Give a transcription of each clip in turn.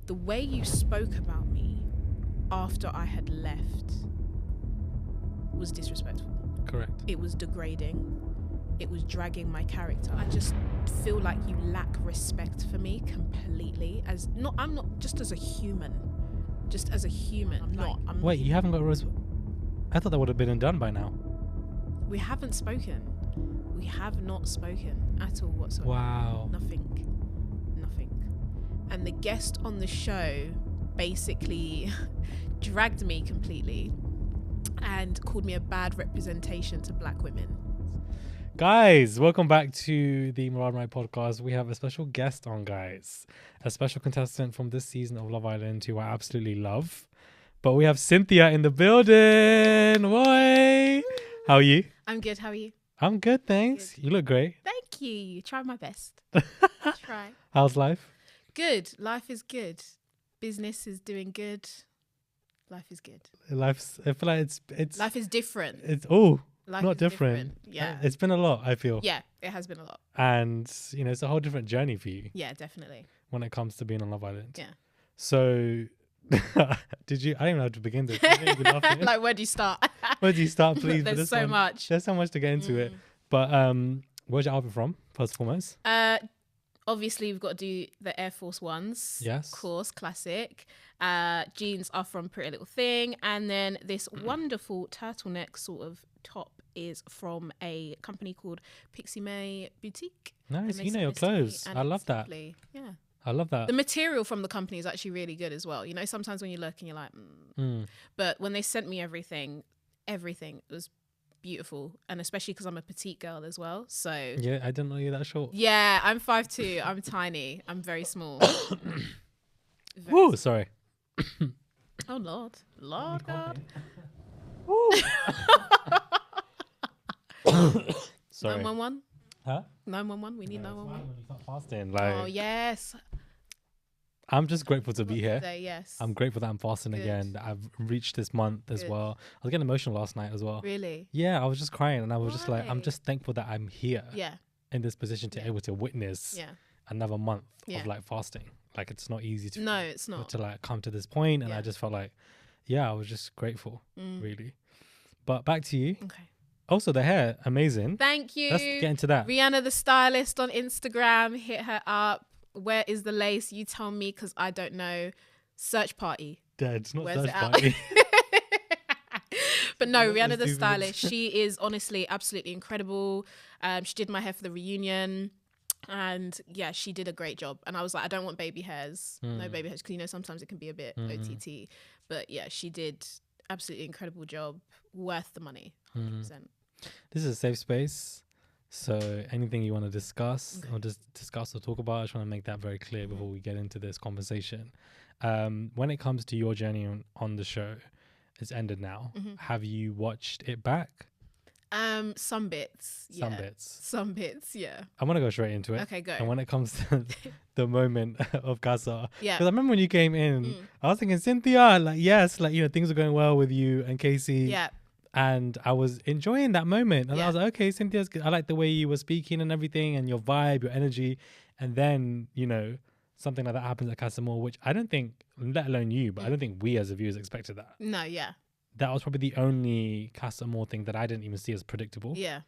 the way you spoke about me after I had left was disrespectful. Correct. It was degrading. It was dragging my character. I just feel like you lack respect for me completely. I'm not just as a human. Just as a human. Wait, you haven't got I thought that would have been done by now. We haven't spoken. We have not spoken at all whatsoever. Wow. Nothing. And the guest on the show basically dragged me completely and called me a bad representation to black women. Guys, welcome back to the Murad Right podcast. We have a special guest on, guys. A special contestant from this season of Love Island who I absolutely love. But we have Cynthia in the building. Boy. How are you? I'm good. How are you? I'm good, thanks. Good. You look great. Thank you. Try my best. Try. How's life? Good. Life is good. Business is doing good. Life is good. I feel like it's Life is different. Life not different. Yeah. It's been a lot, I feel. Yeah, it has been a lot. And, it's a whole different journey for you. Yeah, definitely. When it comes to being on Love Island. Yeah. So, I don't even know how to begin this. Like, where do you start? Where do you start, please? There's so much. There's so much to get into it. But where's your album from, first and foremost? Obviously, we've got to do the Air Force Ones. Yes. Of course, classic. Jeans are from Pretty Little Thing. And then this wonderful turtleneck sort of top is from a company called Pixie May Boutique. Nice. You know your clothes. I love that. Yeah. I love that. The material from the company is actually really good as well. Sometimes when you look and you're like, But when they sent me everything was beautiful. And especially because I'm a petite girl as well. So yeah, I didn't know you're that short. Yeah, I'm 5'2". I'm tiny. I'm very small. Woo, sorry. Oh, Lord. God. Sorry. 911? Huh? 911? We need 911. When you start fasting, Oh, yes. I'm just grateful to be here. Today, yes. I'm grateful that I'm fasting again. That I've reached this month as well. I was getting emotional last night as well. Really? Yeah, I was just crying and I was just like, I'm just thankful that I'm here. Yeah. In this position to able to witness another month of like fasting. Like it's not easy to No, it's not. To like come to this point, and I just felt like I was just grateful, really. But back to you. Okay. Also the hair, amazing. Thank you. Let's get into that. Rihanna the stylist on Instagram, hit her up. Where is the lace? You tell me because I don't know. Search party. Dead. Not Where's search it at? party. But no, Rihanna the stylist, she is honestly absolutely incredible. She did my hair for the reunion. And yeah, she did a great job. And I was like, I don't want baby hairs. No baby hairs. Because sometimes it can be a bit OTT. But yeah, she did absolutely incredible job. Worth the money. 100%. This is a safe space. So anything you want to discuss or just discuss or talk about, I just want to make that very clear before we get into this conversation. When it comes to your journey on the show, it's ended now. Have you watched it back? Some bits. Yeah. Some bits, yeah. I want to go straight into it. Okay, go. And when it comes to the moment of Casa, yeah. Because I remember when you came in, I was thinking, Cynthia, like, yes, like, things are going well with you and Casey. Yeah. And I was enjoying that moment. And I was like, okay, Cynthia's good. I like the way you were speaking and everything and your vibe, your energy. And then, something like that happens at Casa More, which I don't think, let alone you, but I don't think we as a viewers expected that. No, yeah. That was probably the only Casa More thing that I didn't even see as predictable. Yeah.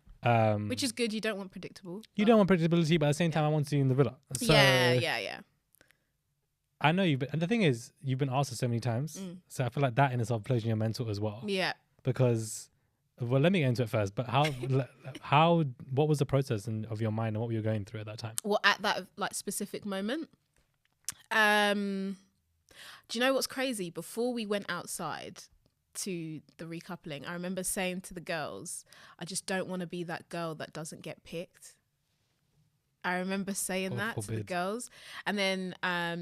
Which is good. You don't want predictable. You don't want predictability, but at the same time, I want to see you in the villa. So yeah. I know you've been, and the thing is, you've been asked it so many times. So I feel like that in itself plays in your mental as well. Yeah. Because, well, let me get into it first. But what was the process of your mind and what were you going through at that time? Well, at that specific moment, do you know what's crazy? Before we went outside to the recoupling, I remember saying to the girls, I just don't want to be that girl that doesn't get picked. I remember saying that to the girls. And then I,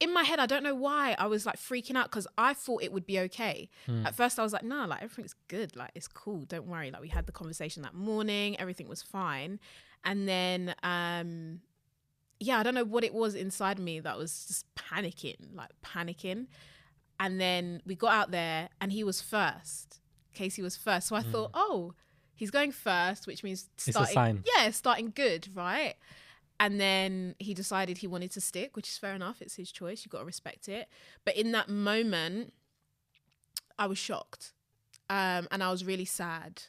in my head, I don't know why, I was like freaking out because I thought it would be okay. At first I was like, no, like everything's good. Like it's cool. Don't worry. Like we had the conversation that morning. Everything was fine. And then, I don't know what it was inside me that was just panicking. And then we got out there and he was first. Casey was first. So I thought, he's going first, which means starting. It's a sign. Yeah, starting good, right? And then he decided he wanted to stick, which is fair enough. It's his choice. You've got to respect it. But in that moment, I was shocked. And I was really sad.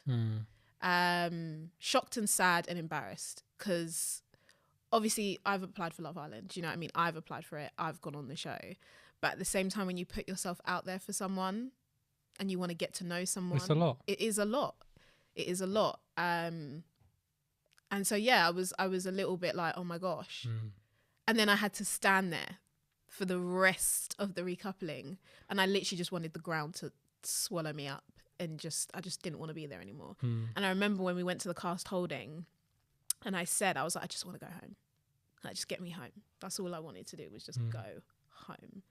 Shocked and sad and embarrassed. Because obviously I've applied for Love Island. Do you know what I mean? I've applied for it. I've gone on the show. But at the same time, when you put yourself out there for someone and you want to get to know someone. It's a lot. It is a lot. It is a lot. And so, yeah, I was a little bit like, oh my gosh. And then I had to stand there for the rest of the recoupling. And I literally just wanted the ground to swallow me up. And I just didn't want to be there anymore. And I remember when we went to the cast holding and I was like, I just want to go home. Like, just get me home. That's all I wanted to do was just go home.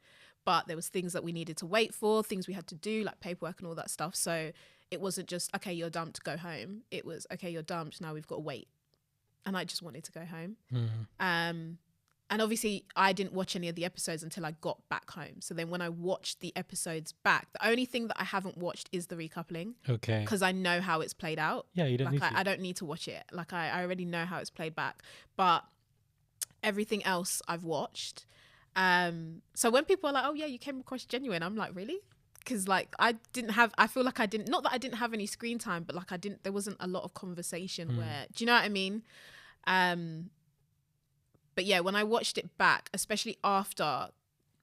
But there was things that we needed to wait for, things we had to do, like paperwork and all that stuff. So it wasn't just, okay, you're dumped, go home. It was, okay, you're dumped, now we've got to wait. And I just wanted to go home. And obviously I didn't watch any of the episodes until I got back home. So then when I watched the episodes back, the only thing that I haven't watched is the recoupling. Okay. Because I know how it's played out. Yeah, you don't need to. I don't need to watch it. Like I already know how it's played back. But everything else I've watched. So when people are like, oh yeah, you came across genuine, I'm like, really? Because like I feel like I didn't, not that I didn't have any screen time, but like there wasn't a lot of conversation where, do you know what I mean? But yeah, when I watched it back, especially after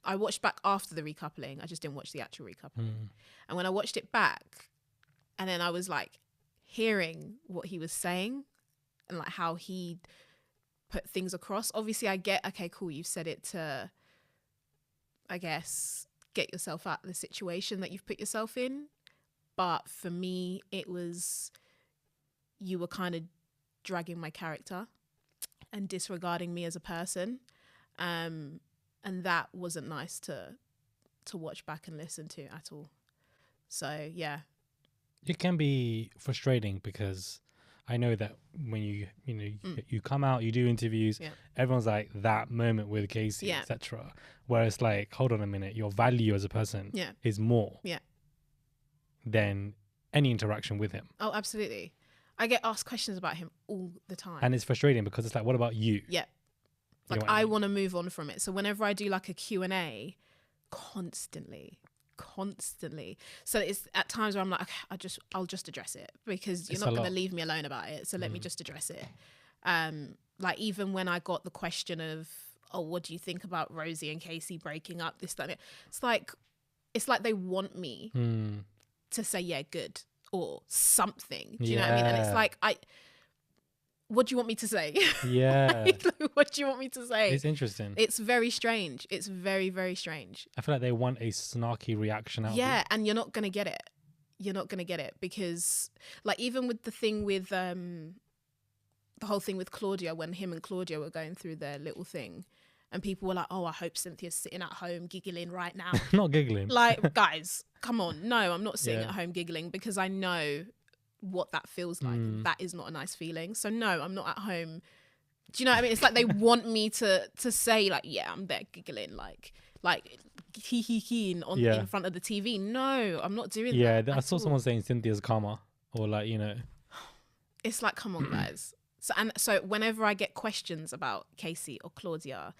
the recoupling, I just didn't watch the actual recoupling. And when I watched it back and then I was like hearing what he was saying and like how he put things across, obviously I get, okay, cool, you've said it to, I guess, get yourself out of the situation that you've put yourself in. But for me, it was, you were kind of dragging my character and disregarding me as a person. And that wasn't nice to watch back and listen to at all. So, yeah. It can be frustrating because I know that when you come out, you do interviews, everyone's like, that moment with Casey, etc. Whereas like, hold on a minute, your value as a person is more than any interaction with him. Oh, absolutely. I get asked questions about him all the time. And it's frustrating because it's like, what about you? Yeah. Like I want to move on from it. So whenever I do like a Q&A, constantly. So it's at times where I'm like, okay, I'll just address it because you're not going to leave me alone about it. So let me just address it. Like even when I got the question of, oh, what do you think about Rosie and Casey breaking up? This, that, it's like they want me to say, yeah, good. Or something. Do you know what I mean? And it's like, what do you want me to say? Yeah. like, what do you want me to say? It's interesting. It's very strange. It's very, very strange. I feel like they want a snarky reaction out of you. And you're not going to get it. You're not going to get it because like even with the thing with, the whole thing with Claudia, when him and Claudia were going through their little thing and people were like, oh, I hope Cynthia's sitting at home giggling right now. Not giggling. Like, guys, come on. No, I'm not sitting at home giggling because I know what that feels like. That is not a nice feeling. So no, I'm not at home. Do you know what I mean? It's like they want me to say like, yeah, I'm there giggling, like he in front of the TV. No, I'm not doing that. Yeah, I saw someone saying Cynthia's karma or like, you know. It's like, come on, guys. So whenever I get questions about Casey or Claudia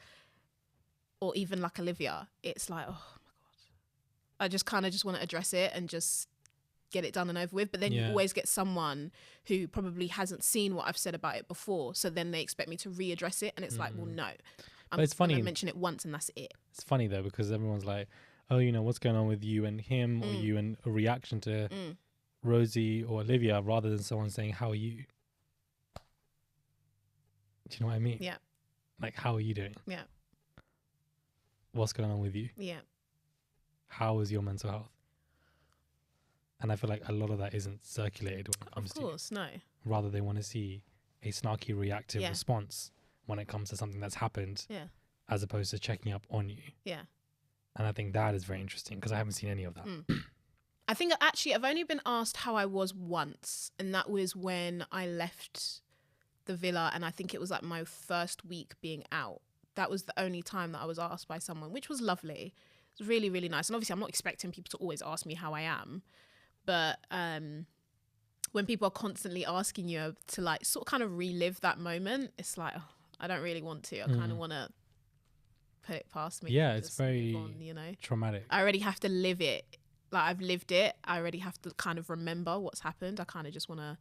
or even like Olivia, it's like, oh my God. I just kind of just want to address it and just get it done and over with. But then you always get someone who probably hasn't seen what I've said about it before. So then they expect me to readdress it. And it's like, well, no. It's funny. I mention it once and that's it. It's funny though, because everyone's like, oh, you know, what's going on with you and him or you and a reaction to Rosie or Olivia rather than someone saying, how are you? Do you know what I mean? Yeah. Like, how are you doing? Yeah. What's going on with you? Yeah. How is your mental health? And I feel like a lot of that isn't circulated when it comes to you. Of course, no. Rather, they want to see a snarky reactive response when it comes to something that's happened as opposed to checking up on you. Yeah. And I think that is very interesting because I haven't seen any of that. I think actually I've only been asked how I was once, and that was when I left the villa, and I think it was like my first week being out. That was the only time that I was asked by someone, which was lovely. It was really, really nice. And obviously I'm not expecting people to always ask me how I am, but when people are constantly asking you to like sort of kind of relive that moment, it's like, oh, I don't really want to. I kind of want to put it past me. Yeah, and it's just very move on, you know. traumatic. I already have to live it. Like, I've lived it. I already have to kind of remember what's happened. I kind of just want to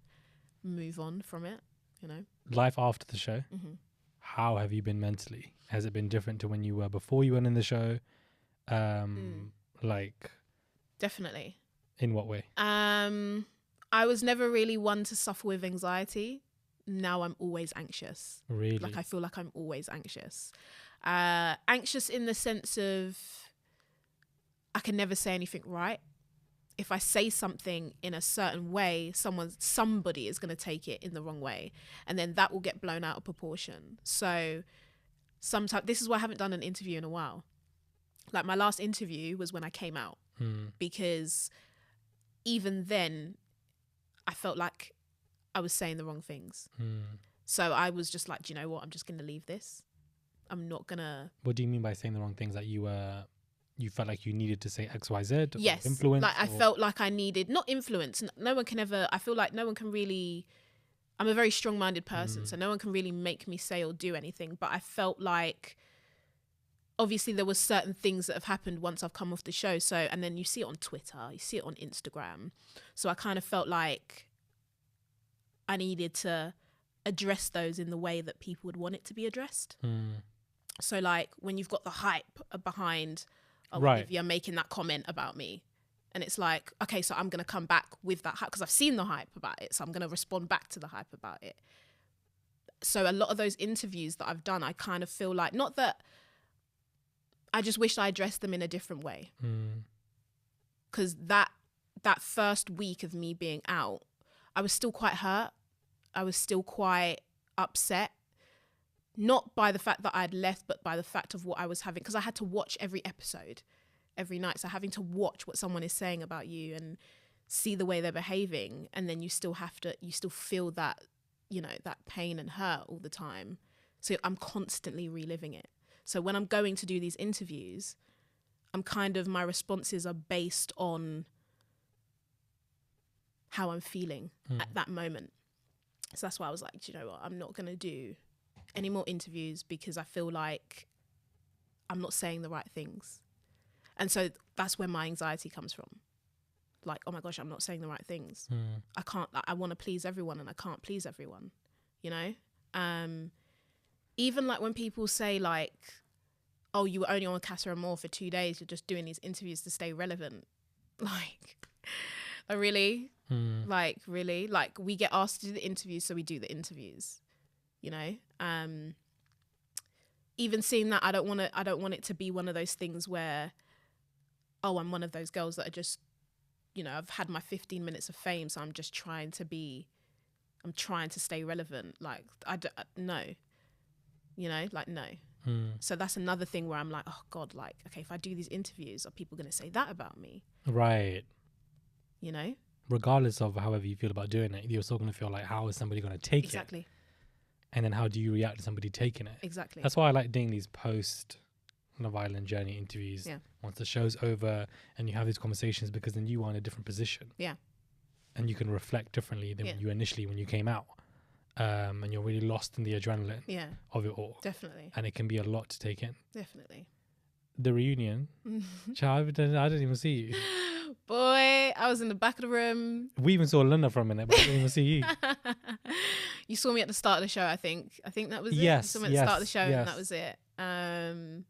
move on from it, you know. Life after the show. Mm-hmm. How have you been mentally? Has it been different to when you were before you went in the show? Like, Definitely. in what way? I was never really one to suffer with anxiety. Now I'm always anxious. Really? Like, I feel like I'm always anxious. Anxious in the sense of I can never say anything right. If I say something in a certain way, somebody is going to take it in the wrong way, and then that will get blown out of proportion. So sometimes, this is why I haven't done an interview in a while. Like, my last interview was when I came out, because even then I felt like I was saying the wrong things. So I was just like, do you know what? I'm just going to leave this. I'm not going to... What do you mean by saying the wrong things? That you felt like you needed to say X, Y, Z? Yes. Influence? Like, I felt like I needed... Not influence. No one can ever... I feel like no one can really... I'm a very strong-minded person, so no one can really make me say or do anything. But I felt like... Obviously, there were certain things that have happened once I've come off the show. So, and then you see it on Twitter, you see it on Instagram. So I kind of felt like I needed to address those in the way that people would want it to be addressed. So, like, when you've got the hype behind Olivia making that comment about me, and it's like, okay, so I'm going to come back with that hype because I've seen the hype about it. So I'm going to respond back to the hype about it. So a lot of those interviews that I've done, I kind of feel like, not that... I just wish I addressed them in a different way. Because that first week of me being out, I was still quite hurt. I was still quite upset. Not by the fact that I'd left, but by the fact of what I was having. Because I had to watch every episode every night. So having to watch what someone is saying about you and see the way they're behaving. And then you still feel that, you know, that pain and hurt all the time. So I'm constantly reliving it. So when I'm going to do these interviews, my responses are based on how I'm feeling at that moment. So that's why I was like, do you know what? I'm not going to do any more interviews because I feel like I'm not saying the right things. And so that's where my anxiety comes from. Like, oh my gosh, I'm not saying the right things. I want to please everyone and I can't please everyone, you know? Even like when people say like, oh, you were only on Casa Amor for 2 days, you're just doing these interviews to stay relevant. Like, really? Like, really? Like, we get asked to do the interviews, so we do the interviews, you know? Even seeing that, I don't want it to be one of those things where, oh, I'm one of those girls that are just, you know, I've had my 15 minutes of fame, so I'm just trying to stay relevant. Like, no. You know, like, no. So that's another thing where I'm like, oh God, like, okay, if I do these interviews, are people going to say that about me? Right. You know? Regardless of however you feel about doing it, you're still going to feel like, how is somebody going to take it? Exactly. And then how do you react to somebody taking it? Exactly. That's why I like doing these post Love Island journey interviews. Yeah. Once the show's over and you have these conversations, because then you are in a different position. Yeah. And you can reflect differently than when you came out. And you're really lost in the adrenaline of it all. Definitely. And it can be a lot to take in. Definitely. The reunion, child, I didn't even see you. Boy, I was in the back of the room. We even saw Linda for a minute, but I didn't even see you. You saw me at the start of the show, I think. I think that was it. Yes, You saw me at the start of the show and that was it.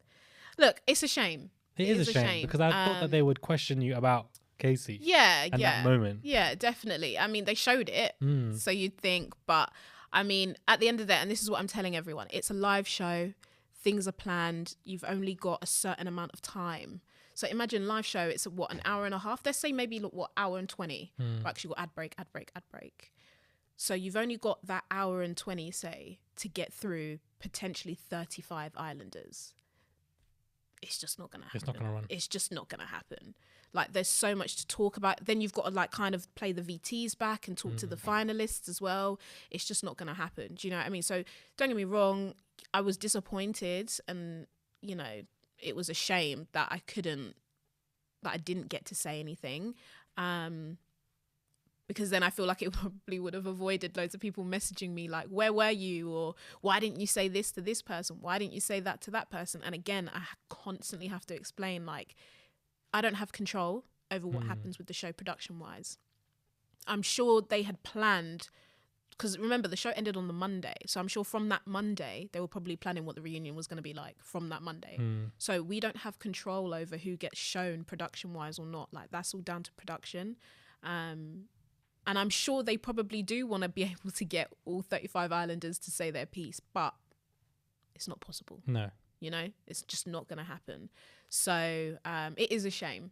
Look, it's a shame. It is a shame because I thought that they would question you about Casey. That moment. Yeah, definitely. I mean, they showed it, so you'd think. But I mean, at the end of that, and this is what I'm telling everyone, it's a live show. Things are planned. You've only got a certain amount of time. So imagine live show, it's an hour and a half. Let's say maybe, hour and 20. We've actually got ad break. So you've only got that hour and 20, say, to get through potentially 35 islanders. It's just not going to happen. It's not going to run. It's just not going to happen. Like, there's so much to talk about. Then you've got to, like, kind of play the VTs back and talk to the finalists as well. It's just not going to happen. Do you know what I mean? So don't get me wrong. I was disappointed and, you know, it was a shame that I didn't get to say anything. because then I feel like it probably would have avoided loads of people messaging me like, where were you? Or why didn't you say this to this person? Why didn't you say that to that person? And again, I constantly have to explain, like, I don't have control over what happens with the show production wise. I'm sure they had planned, because remember, the show ended on the Monday. So I'm sure from that Monday, they were probably planning what the reunion was going to be like from that Monday. So we don't have control over who gets shown production wise or not. Like, that's all down to production. And I'm sure they probably do want to be able to get all 35 Islanders to say their piece, but it's not possible. No. You know, it's just not going to happen. So it is a shame.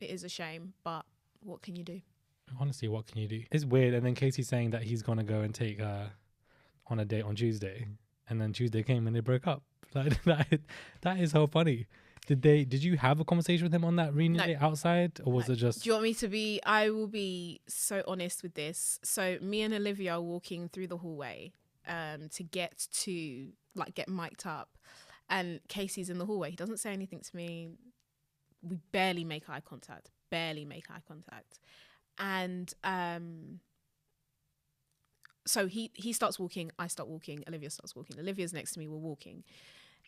It is a shame, but what can you do? Honestly, what can you do? It's weird. And then Casey's saying that he's going to go and take on a date on Tuesday. And then Tuesday came and they broke up. Like, that is so funny. Did you have a conversation with him on that reunion day outside? Or was it just... Do you want me to be... I will be so honest with this. So me and Olivia are walking through the hallway to get mic'd up. And Casey's in the hallway. He doesn't say anything to me. We barely make eye contact. And so he starts walking, I start walking, Olivia starts walking. Olivia's next to me, we're walking.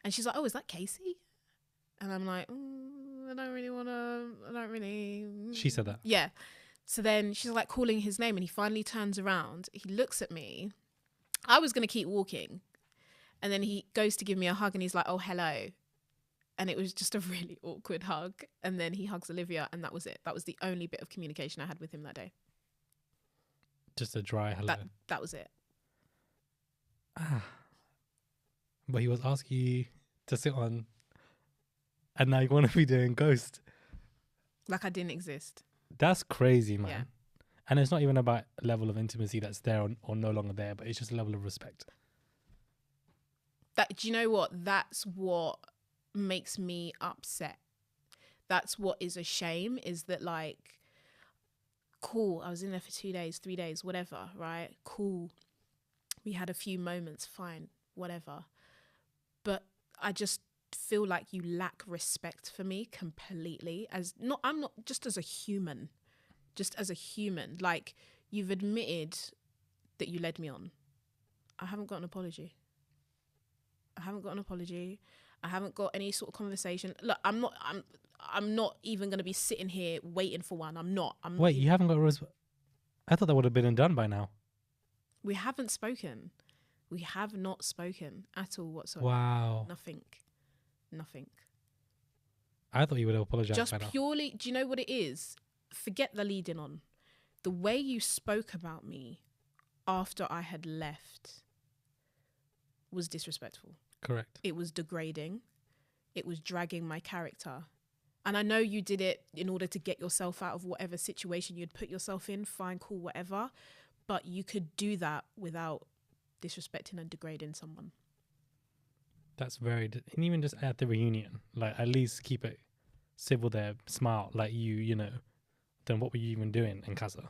And she's like, oh, is that Casey? And I'm like, I don't really. She said that? Yeah. So then she's like calling his name and he finally turns around. He looks at me. I was going to keep walking. And then he goes to give me a hug and he's like, oh, hello. And it was just a really awkward hug. And then he hugs Olivia and that was it. That was the only bit of communication I had with him that day. Just a dry hello. That was it. But he was asking you to sit on, and now you want to be doing Ghost. Like I didn't exist. That's crazy, man. Yeah. And it's not even about level of intimacy that's there or no longer there, but it's just a level of respect. Do you know what? That's what makes me upset. That's what is a shame, is that, like, cool, I was in there for 2 days, 3 days, whatever, right? Cool. We had a few moments, fine, whatever. But I just feel like you lack respect for me completely. I'm not just as a human. Like, you've admitted that you led me on. I haven't got an apology. I haven't got any sort of conversation. Look, I'm not even going to be sitting here waiting for one. Wait, you haven't got I thought that would have been done by now. We haven't spoken. We have not spoken at all whatsoever. Wow. Nothing. I thought you would have apologized Just by now. purely, do you know what it is? Forget the leading on. The way you spoke about me after I had left was disrespectful. Correct. It was degrading. It was dragging my character. And I know you did it in order to get yourself out of whatever situation you'd put yourself in. Fine, cool, whatever. But you could do that without disrespecting and degrading someone. That's and even just at the reunion, like, at least keep it civil there, smile, like you know, then what were you even doing in casa?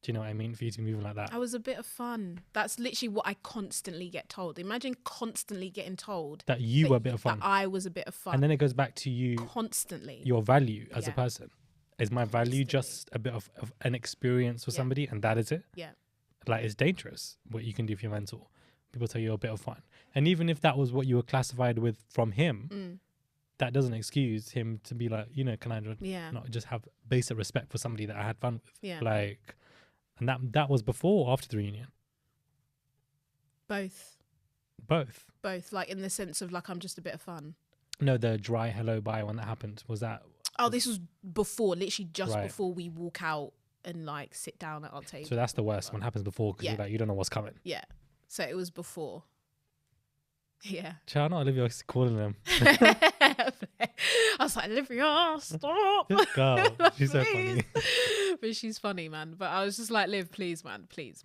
Do you know what I mean? For you to move like that. I was a bit of fun. That's literally what I constantly get told. Imagine constantly getting told that you were a bit of fun. That I was a bit of fun. And then it goes back to you. Constantly. Your value as a person. Is my value just a bit of an experience for somebody, and that is it? Yeah. Like, it's dangerous what you can do for your mentor. People tell you a bit of fun. And even if that was what you were classified with from him, that doesn't excuse him to be like, you know, can I not just have basic respect for somebody that I had fun with? Yeah. Like, and that was before or after the reunion? Both. Like, in the sense of, like, I'm just a bit of fun. No, the dry hello bye when that happened, was that? Oh, this was before, literally just before we walk out and, like, sit down at our table. So that's the worst when it happens before, because you're like, you don't know what's coming. Yeah. So it was before. Yeah. Child, not Olivia calling them. I was like, Olivia, stop. Girl, she's so funny. But she's funny, man. But I was just like, Liv, please, man. Please.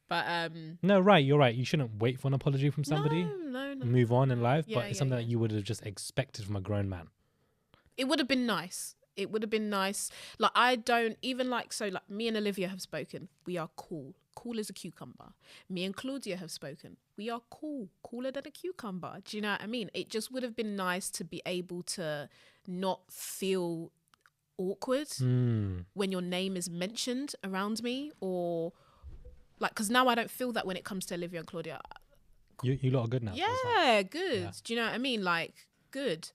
But no, right, you're right. You shouldn't wait for an apology from somebody. No. Move on in life. But it's something that you would have just expected from a grown man. It would have been nice. Like, I don't even like, so, like, me and Olivia have spoken. We are cool. Cool as a cucumber. Me and Claudia have spoken. We are cool. Cooler than a cucumber. Do you know what I mean? It just would have been nice to be able to not feel awkward when your name is mentioned around me, or like, because now I don't feel that when it comes to Olivia and Claudia. You lot are good now. Yeah, good. Yeah. Do you know what I mean? Like, good.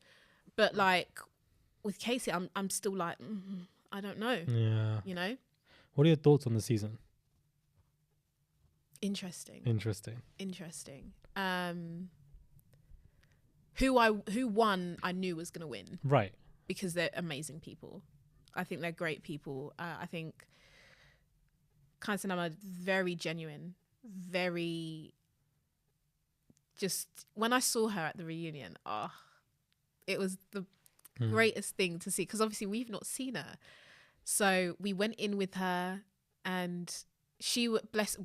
But like with Casey, I'm still like, I don't know. Yeah. You know? What are your thoughts on the season? Interesting. Who won, I knew was going to win. Right. Because they're amazing people. I think they're great people. I think Cynthia are very genuine, very just, when I saw her at the reunion, it was the greatest thing to see, because obviously we've not seen her. So we went in with her, and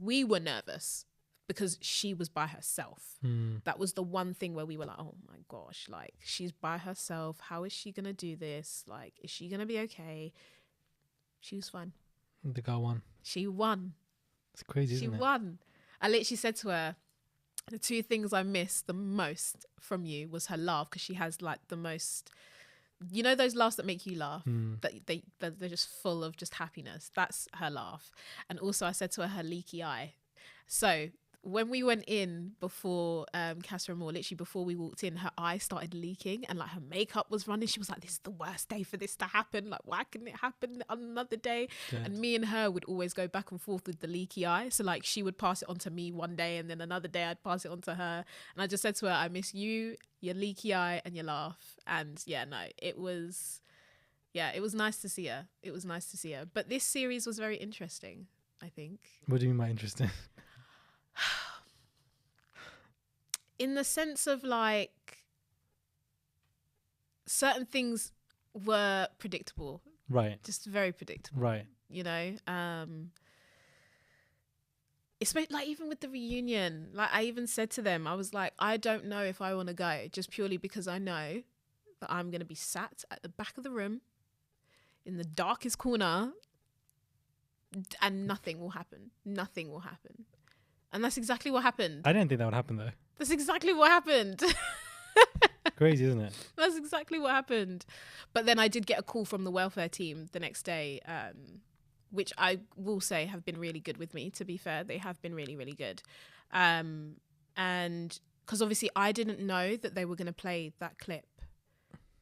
we were nervous because she was by herself. That was the one thing where we were like, oh my gosh, like, she's by herself. How is she going to do this? Like, is she going to be okay? She was fine. The girl won. She won. It's crazy, isn't it? She won. I literally said to her, the two things I missed the most from you was her laugh, because she has like the most, you know, those laughs that make you laugh, that they're just full of just happiness. That's her laugh. And also I said to her leaky eye. So when we went in before Casa Amor, literally before we walked in, her eye started leaking and like her makeup was running. She was like, this is the worst day for this to happen. Like, why couldn't it happen on another day? Good. And me and her would always go back and forth with the leaky eye. So like, she would pass it on to me one day, and then another day I'd pass it on to her. And I just said to her, I miss you, your leaky eye, and your laugh. And yeah, no, it was nice to see her. It was nice to see her. But this series was very interesting, I think. What do you mean by interesting? In the sense of like, certain things were predictable. Right. Just very predictable. Right. You know? It's like, even with the reunion, like I even said to them, I was like, I don't know if I want to go, just purely because I know that I'm going to be sat at the back of the room in the darkest corner, and nothing will happen. Nothing will happen. And that's exactly what happened. I didn't think that would happen, though. That's exactly what happened. Crazy, isn't it? That's exactly what happened. But then I did get a call from the welfare team the next day, which I will say have been really good with me, to be fair. They have been really, really good. And because obviously I didn't know that they were going to play that clip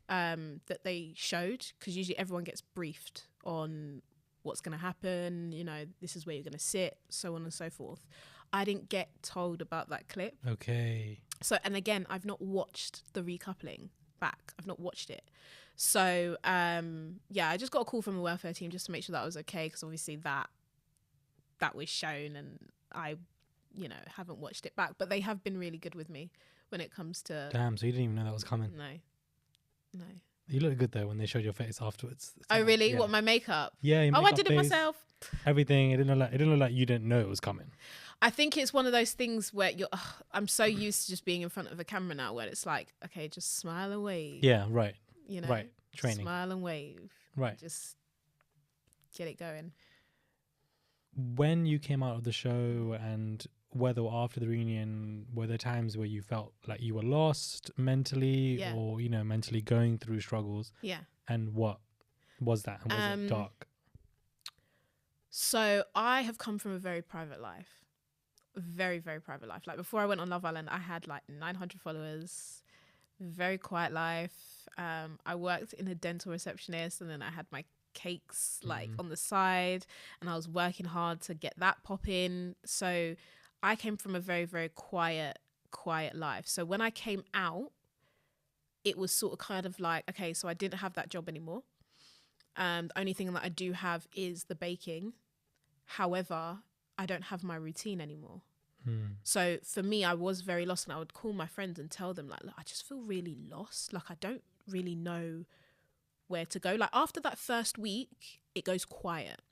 that they showed, because usually everyone gets briefed on what's going to happen, you know, this is where you're going to sit, so on and so forth. I didn't get told about that clip. Okay. So, and again, I've not watched the recoupling back. I've not watched it. So, yeah, I just got a call from the welfare team just to make sure that I was okay, because obviously that was shown, and I, you know, haven't watched it back. But they have been really good with me when it comes to... Damn, so you didn't even know that was coming? No. You looked good, though, when they showed your face afterwards. Oh, really? Yeah. What, my makeup? Yeah, your makeup, I did it myself. Everything. It didn't look like you didn't know it was coming. I think it's one of those things where I'm so used to just being in front of a camera now, where it's like, okay, just smile and wave. Yeah, right. You know, right. Training. Smile and wave. Right. Just get it going. When you came out of the show, and whether or after the reunion, were there times where you felt like you were lost mentally, or, you know, mentally going through struggles? Yeah. And what was that? And was it dark? So I have come from a very private life. Very, very private life. Like, before I went on Love Island, I had like 900 followers, very quiet life. I worked in a dental receptionist, and then I had my cakes like on the side, and I was working hard to get that popping. So I came from a very, very quiet life. So when I came out, it was sort of kind of like, okay, so I didn't have that job anymore. The only thing that I do have is the baking. However, I don't have my routine anymore. So for me, I was very lost, and I would call my friends and tell them, like, look, I just feel really lost. Like, I don't really know where to go. Like, after that first week, it goes quiet.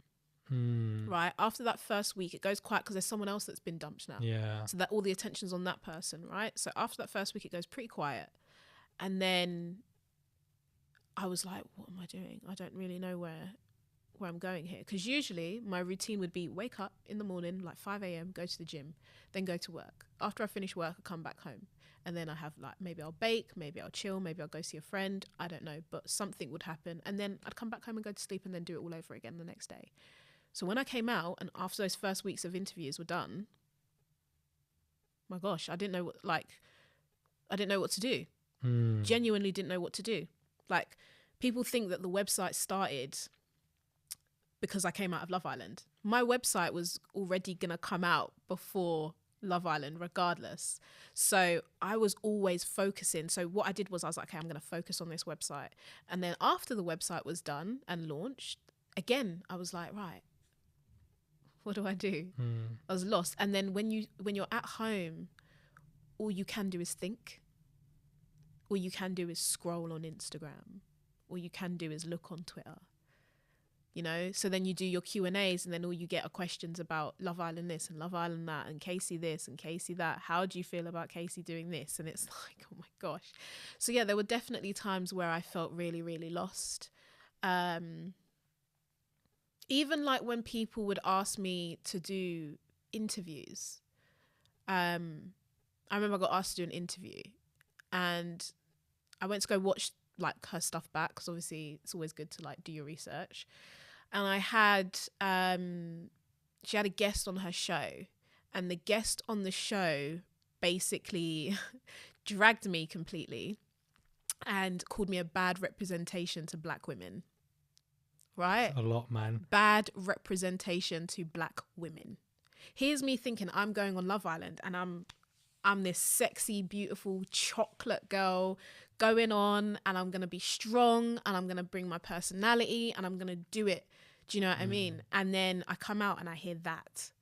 Right? After that first week, it goes quiet because there's someone else that's been dumped now. Yeah. So that all the attention's on that person, right? So after that first week, it goes pretty quiet. And I was like, what am I doing? I don't really know where I'm going here. Because usually my routine would be wake up in the morning, like 5 a.m., go to the gym, then go to work. After I finish work, I come back home. And then I have like, maybe I'll bake, maybe I'll chill, maybe I'll go see a friend. I don't know, but something would happen. And then I'd come back home and go to sleep and then do it all over again the next day. So when I came out and after those first weeks of interviews were done, my gosh, I didn't know what to do. Genuinely didn't know what to do. Like, people think that the website started because I came out of Love Island. My website was already going to come out before Love Island regardless. So I was always focusing. So what I did was I was like, okay, I'm going to focus on this website. And then after the website was done and launched, again, I was like, right, what do I do? I was lost. And then when you're at home, all you can do is think. All you can do is scroll on Instagram. All you can do is look on Twitter. You know, so then you do your Q&As and then all you get are questions about Love Island this and Love Island that and Casey this and Casey that. How do you feel about Casey doing this? And it's like, oh my gosh. So yeah, there were definitely times where I felt really, really lost. Even like when people would ask me to do interviews. I remember I got asked to do an interview and I went to go watch like her stuff back because obviously it's always good to like do your research. And I had she had a guest on her show, and the guest on the show basically dragged me completely and called me a bad representation to black women. Right? That's a lot, man. Bad representation to black women. Here's me thinking I'm going on Love Island and I'm this sexy, beautiful chocolate girl going on, and I'm going to be strong and I'm going to bring my personality and I'm going to do it. Do you know what I mean? And then I come out and I hear that.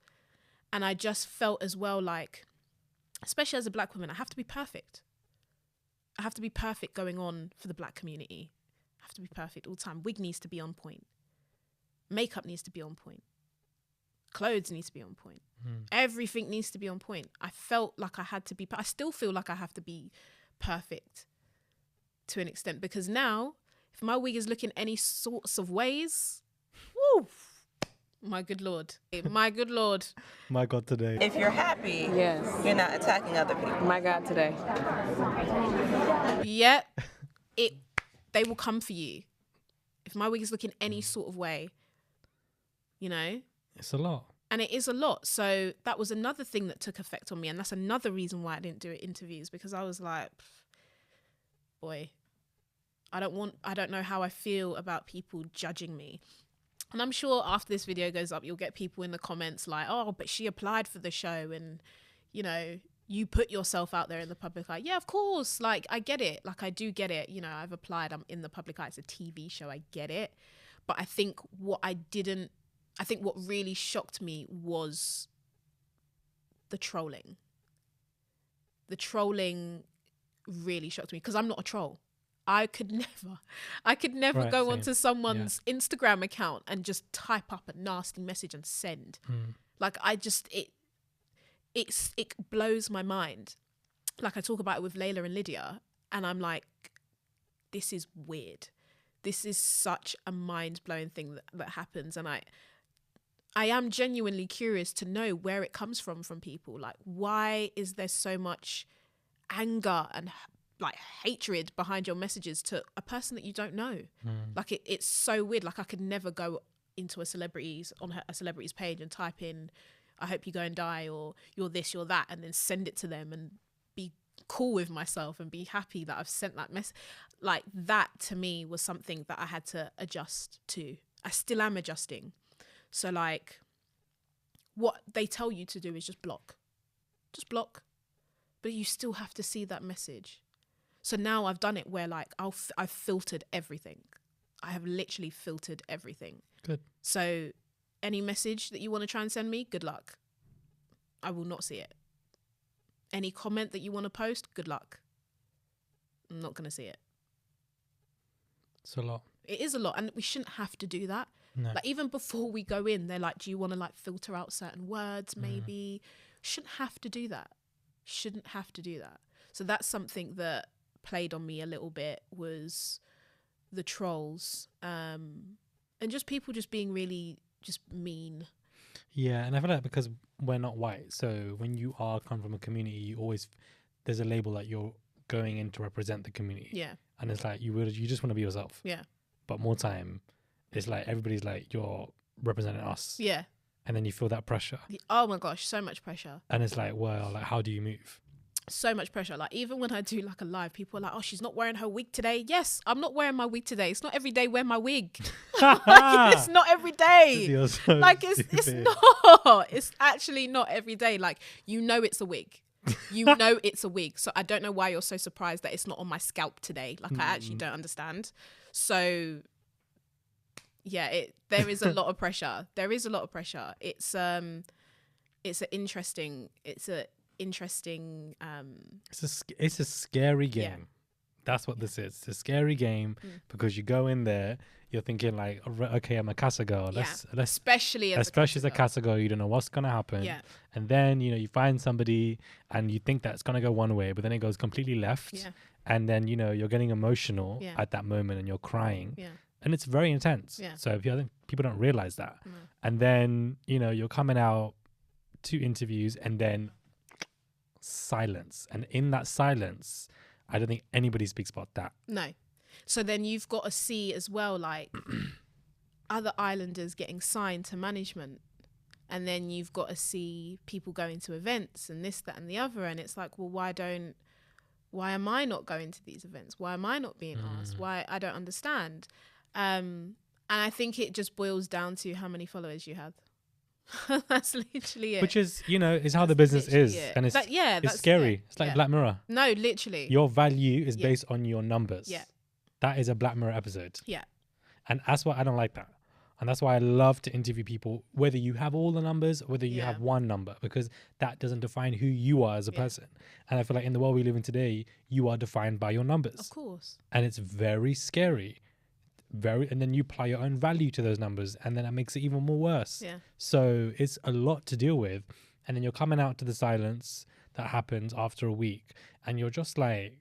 And I just felt as well like, especially as a black woman, I have to be perfect. I have to be perfect going on for the black community. I have to be perfect all the time. Wig needs to be on point. Makeup needs to be on point. Clothes needs to be on point. Everything needs to be on point. I felt like I had to be, I still feel like I have to be perfect to an extent, because now if my wig is looking any sorts of ways, woo, my good Lord, my good Lord. My God, today. If you're happy, Yes. you're not attacking other people. My God, today. Yeah, they will come for you. If my wig is looking any sort of way, you know? It's a lot. And it is a lot. So that was another thing that took effect on me. And that's another reason why I didn't do interviews, because I was like, boy, I don't know how I feel about people judging me. And I'm sure after this video goes up, you'll get people in the comments like, oh, but she applied for the show and, you know, you put yourself out there in the public eye. Yeah, of course. Like, I get it. Like, I do get it. You know, I've applied. I'm in the public eye. It's a TV show. I get it. But I think what really shocked me was the trolling. The trolling really shocked me because I'm not a troll. I could never Right, go same. onto someone's Instagram account and just type up a nasty message and send. Like, it blows my mind. Like, I talk about it with Layla and Lydia, and I'm like, this is weird. This is such a mind-blowing thing that happens. And I am genuinely curious to know where it comes from people. Like, why is there so much anger and like hatred behind your messages to a person that you don't know? Like, it's so weird. Like, I could never go into a celebrity's page and type in, I hope you go and die, or you're this, you're that, and then send it to them and be cool with myself and be happy that I've sent that message. Like, that to me was something that I had to adjust to. I still am adjusting. So like, what they tell you to do is just block, but you still have to see that message. So now I've done it where like I've filtered everything. I have literally filtered everything. Good. So any message that you want to try and send me, good luck. I will not see it. Any comment that you want to post, good luck. I'm not going to see it. It's a lot. It is a lot, and we shouldn't have to do that. No. Like, even before we go in, they're like, do you want to like filter out certain words maybe? Shouldn't have to do that. So that's something that played on me a little bit, was the trolls, and just people just being really just mean. Yeah, and I feel like because we're not white, so when you are come from a community, you always there's a label that you're going in to represent the community. Yeah. And it's like, you just want to be yourself. Yeah. But more time, it's like, everybody's like, you're representing us. Yeah. And then you feel that pressure. Oh my gosh, so much pressure. And it's like, well, like, how do you move? So much pressure. Like, even when I do like a live, people are like, oh, she's not wearing her wig today. Yes, I'm not wearing my wig today. It's not every day wear my wig. Like, it's not every day. You're so Like, it's stupid. not. It's actually not every day. Like, you know it's a wig. You know it's a wig. So I don't know why you're so surprised that it's not on my scalp today. Like, I actually don't understand. So yeah, there is a lot of pressure. There is a lot of pressure. It's a interesting It's a scary game. Yeah. That's what this is. It's a scary game because you go in there, you're thinking like, okay, I'm a casa girl. Let's especially as a casa girl, you don't know what's gonna happen. Yeah. And then, you know, you find somebody and you think that's gonna go one way, but then it goes completely left. Yeah. And then, you know, you're getting emotional Yeah. at that moment and you're crying. Yeah. And it's very intense. Yeah. So I think people don't realize that. No. And then, you know, you're coming out to interviews and then silence. And in that silence, I don't think anybody speaks about that. No. So then you've got to see as well, like, other islanders getting signed to management. And then you've got to see people going to events and this, that, and the other. And it's like, well, why am I not going to these events? Why am I not being asked? Why? I don't understand. And I think it just boils down to how many followers you have. That's literally it. Which is, you know, is how the business is. it. And it's that's scary. it. It's like Yeah. Black Mirror. No, literally. Your value is Yeah. based on your numbers. Yeah. That is a Black Mirror episode. Yeah. And that's why I don't like that. And that's why I love to interview people, whether you have all the numbers or whether you Yeah. have one number, because that doesn't define who you are as a person. And I feel like in the world we live in today, you are defined by your numbers. Of course. And it's very scary. And then you apply your own value to those numbers, and then that makes it even more worse. Yeah. So it's a lot to deal with. And then you're coming out to the silence that happens after a week, and you're just like,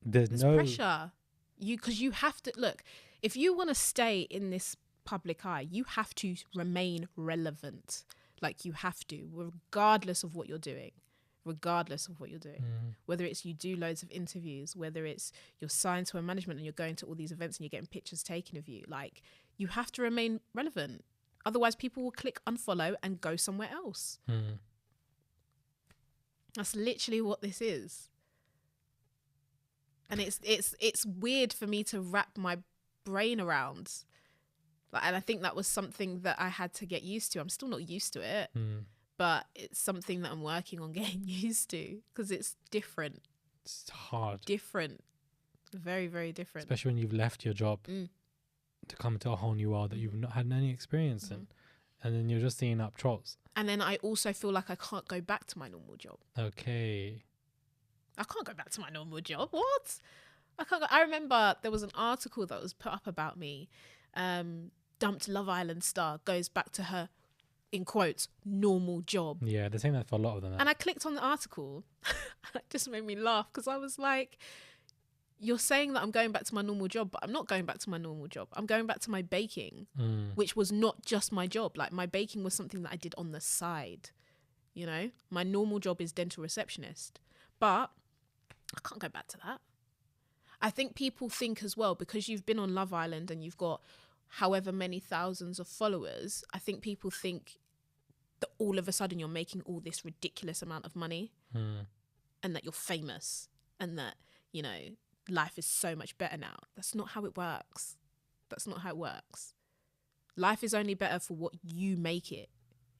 there's no pressure. Because you have to look, if you want to stay in this public eye, you have to remain relevant. Like, you have to, regardless of what you're doing. Whether it's you do loads of interviews, whether it's you're signed to a management and you're going to all these events and you're getting pictures taken of you, like, you have to remain relevant. Otherwise people will click unfollow and go somewhere else. That's literally what this is. And it's weird for me to wrap my brain around. Like, and I think that was something that I had to get used to. I'm still not used to it. But it's something that I'm working on getting used to, because it's different. It's hard. Different. Very, very different. Especially when you've left your job to come to a whole new world that you've not had any experience in. And then you're just seeing up trolls. And then I also feel like I can't go back to my normal job. Okay. I can't go back to my normal job. What? I remember there was an article that was put up about me. Dumped Love Island star goes back to her, in quotes, normal job. Yeah, they're saying that for a lot of them. And I clicked on the article and it just made me laugh, because I was like, you're saying that I'm going back to my normal job, but I'm not going back to my normal job. I'm going back to my baking, which was not just my job. Like, my baking was something that I did on the side. You know, my normal job is dental receptionist, but I can't go back to that. I think people think as well, because you've been on Love Island and you've got however many thousands of followers, I think people think that all of a sudden you're making all this ridiculous amount of money and that you're famous and that, you know, life is so much better now. That's not how it works. Life is only better for what you make it.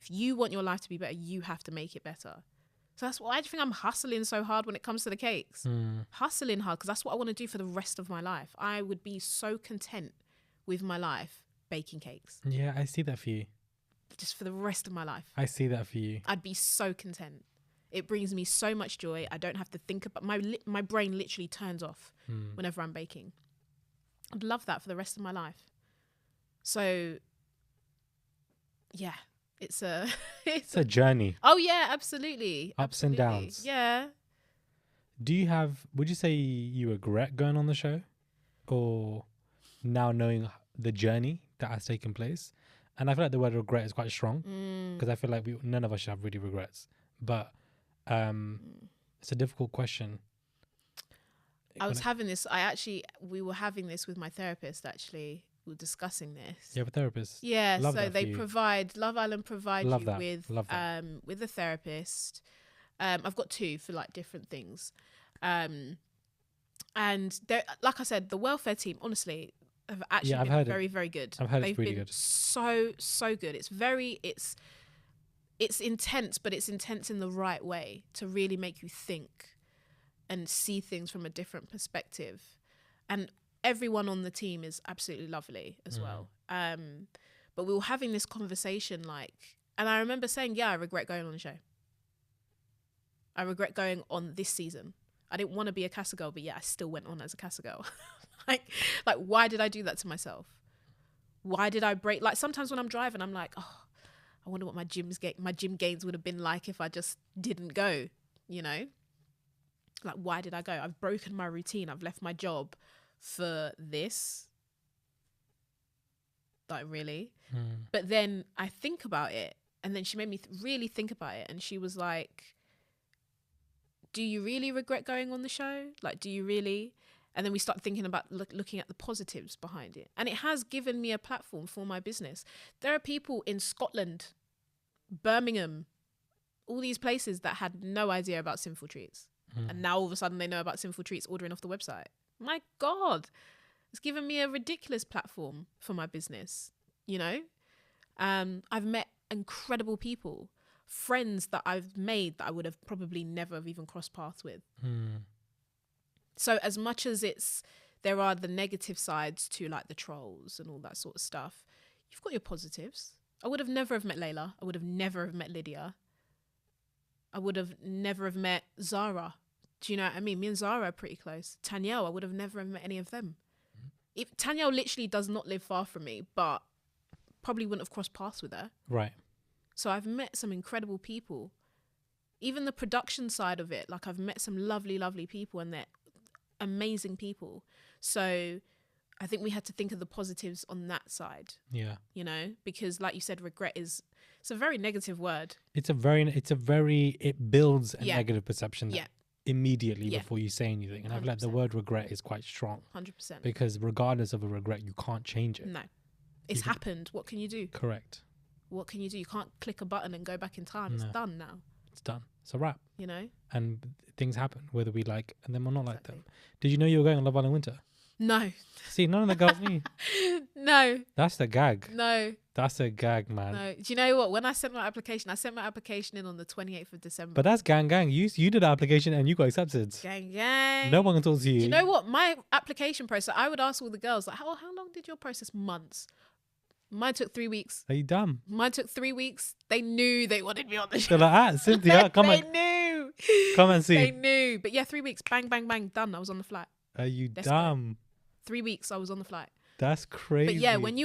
If you want your life to be better, you have to make it better. So that's why I think I'm hustling so hard when it comes to the cakes. Hustling hard, because that's what I want to do for the rest of my life. I would be so content with my life baking cakes. Yeah, I see that for you. Just for the rest of my life. I see that for you. I'd be so content. It brings me so much joy. I don't have to think about my brain literally turns off whenever I'm baking. I'd love that for the rest of my life. So yeah, it's a journey. Oh yeah, absolutely. Ups and downs. Yeah. Would you say you regret going on the show, or now knowing the journey that has taken place? And I feel like the word regret is quite strong, because I feel like none of us should have really regrets. But It's a difficult question. We were having this with my therapist, actually. We were discussing this. You have a therapist? Yeah, Love so that they for you. provide, Love Island provide Love you that. with, Love that. with a therapist. I've got 2 for like different things. And they're, like I said, the welfare team, honestly, have actually I've been heard it. very, very good. I've heard They've it's really been good. so good. It's intense, but it's intense in the right way to really make you think and see things from a different perspective. And everyone on the team is absolutely lovely as well. But we were having this conversation, and I remember saying, yeah, I regret going on the show. I regret going on this season. I didn't want to be a Casa girl, but yeah, I still went on as a Casa girl. like, why did I do that to myself? Why did I break? Like, sometimes when I'm driving, I'm like, oh, I wonder what my gym gains would have been like if I just didn't go, you know? Like, why did I go? I've broken my routine. I've left my job for this. Like, really? But then I think about it, and then she made me really think about it, and she was like, do you really regret going on the show? Like, do you really? And then we start thinking about looking at the positives behind it. And it has given me a platform for my business. There are people in Scotland, Birmingham, all these places that had no idea about Sinful Treats. And now all of a sudden they know about Sinful Treats ordering off the website. My God, it's given me a ridiculous platform for my business, you know? I've met incredible people, friends that I've made that I would have probably never have even crossed paths with. So as much as there are the negative sides to like the trolls and all that sort of stuff, you've got your positives. I would have never have met Layla. I would have never have met Lydia. I would have never have met Zara. Do you know what I mean? Me and Zara are pretty close. Tanyelle, I would have never have met any of them. Tanyelle literally does not live far from me, but probably wouldn't have crossed paths with her. Right. So I've met some incredible people. Even the production side of it, like I've met some lovely, lovely people, and they're amazing people. So I think we had to think of the positives on that side. Yeah. You know, because like you said, regret it's a very negative word. It builds a negative perception immediately before you say anything. And I feel like the word regret is quite strong. 100%. Because regardless of a regret, you can't change it. No. It's happened. What can you do? Correct. What can you do? You can't click a button and go back in time. No. It's done now. It's done. It's a wrap. You know? And things happen, whether we like, and then we're not like them. Did you know you were going on Love Island Winter? No. See, none of the girls knew. No. That's the gag. No. That's a gag, man. No. Do you know what? When I sent my application in on the 28th of December. But that's gang. You did the application and you got accepted. Gang. No one can talk to you. Do you know what? My application process, I would ask all the girls, like, how long did your process? Months. Mine took 3 weeks. Are you dumb? Mine took 3 weeks. They knew they wanted me on the They're show. like, Cynthia, come on. They knew. Come and see. They knew. But yeah, 3 weeks. Bang, bang, bang. Done. I was on the flight. Are you dumb? 3 weeks. I was on the flight. That's crazy. But yeah, when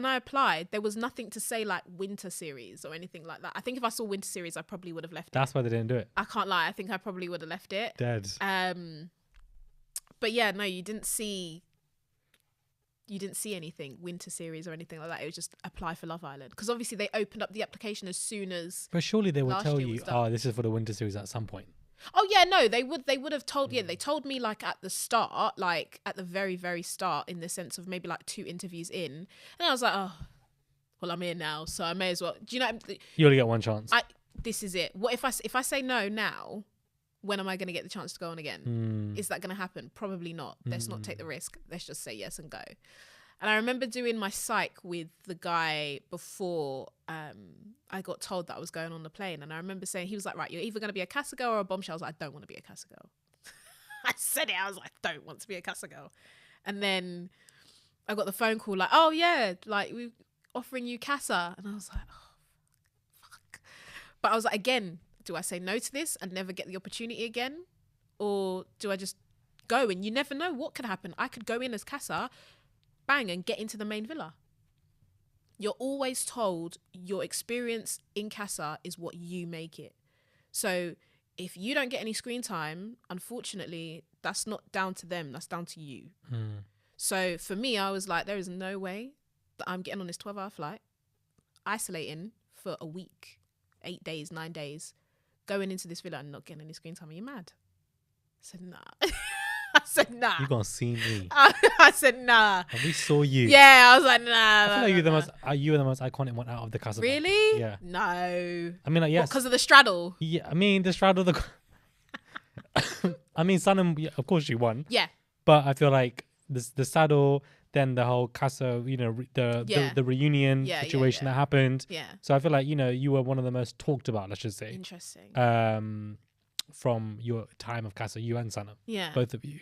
I applied, there was nothing to say like winter series or anything like that. I think if I saw winter series, I probably would have left it. That's why they didn't do it. I can't lie. I think I probably would have left it. Dead. But yeah, no, you didn't see anything winter series or anything like that. It was just apply for Love Island, because obviously they opened up the application as soon as. But surely they would tell you, this is for the winter series at some point. Oh yeah, no, they would have told. Yeah, they told me like at the start, like at the very, very start, in the sense of maybe like 2 interviews in, and I was like, oh, well, I'm here now, so I may as well. Do you know? You only get one chance. This is it. What if I say no now? When am I going to get the chance to go on again? Is that going to happen? Probably not. Let's not take the risk. Let's just say yes and go. And I remember doing my psych with the guy before I got told that I was going on the plane. And I remember saying, he was like, right, you're either going to be a Casa girl or a bombshell. I was like, I don't want to be a Casa girl. I said it. I was like, I don't want to be a Casa girl. And then I got the phone call like, oh yeah, like we're offering you Casa. And I was like, oh, fuck. But I was like, again, do I say no to this and never get the opportunity again? Or do I just go? And you never know what could happen. I could go in as Casa, bang, and get into the main villa. You're always told your experience in Casa is what you make it. So if you don't get any screen time, unfortunately, that's not down to them. That's down to you. So for me, I was like, there is no way that I'm getting on this 12-hour flight, isolating for a week, 8 days, 9 days, going into this villa and not getting any screen time, are you mad? I said, nah. I said, nah. You gonna see me. I said, nah. And we saw you. Yeah, I was like, nah. I feel like you you were the most iconic one out of the cast. Really? Yeah. No. I mean, like, yes. Because of the straddle? Yeah, I mean, the straddle, I mean, Sanam, yeah, of course she won. Yeah. But I feel like the saddle, then the whole casa, you know, the reunion situation that happened. Yeah. So I feel like, you know, you were one of the most talked about, let's just say. Interesting. From your time of casa, you and Sanam. Yeah. Both of you.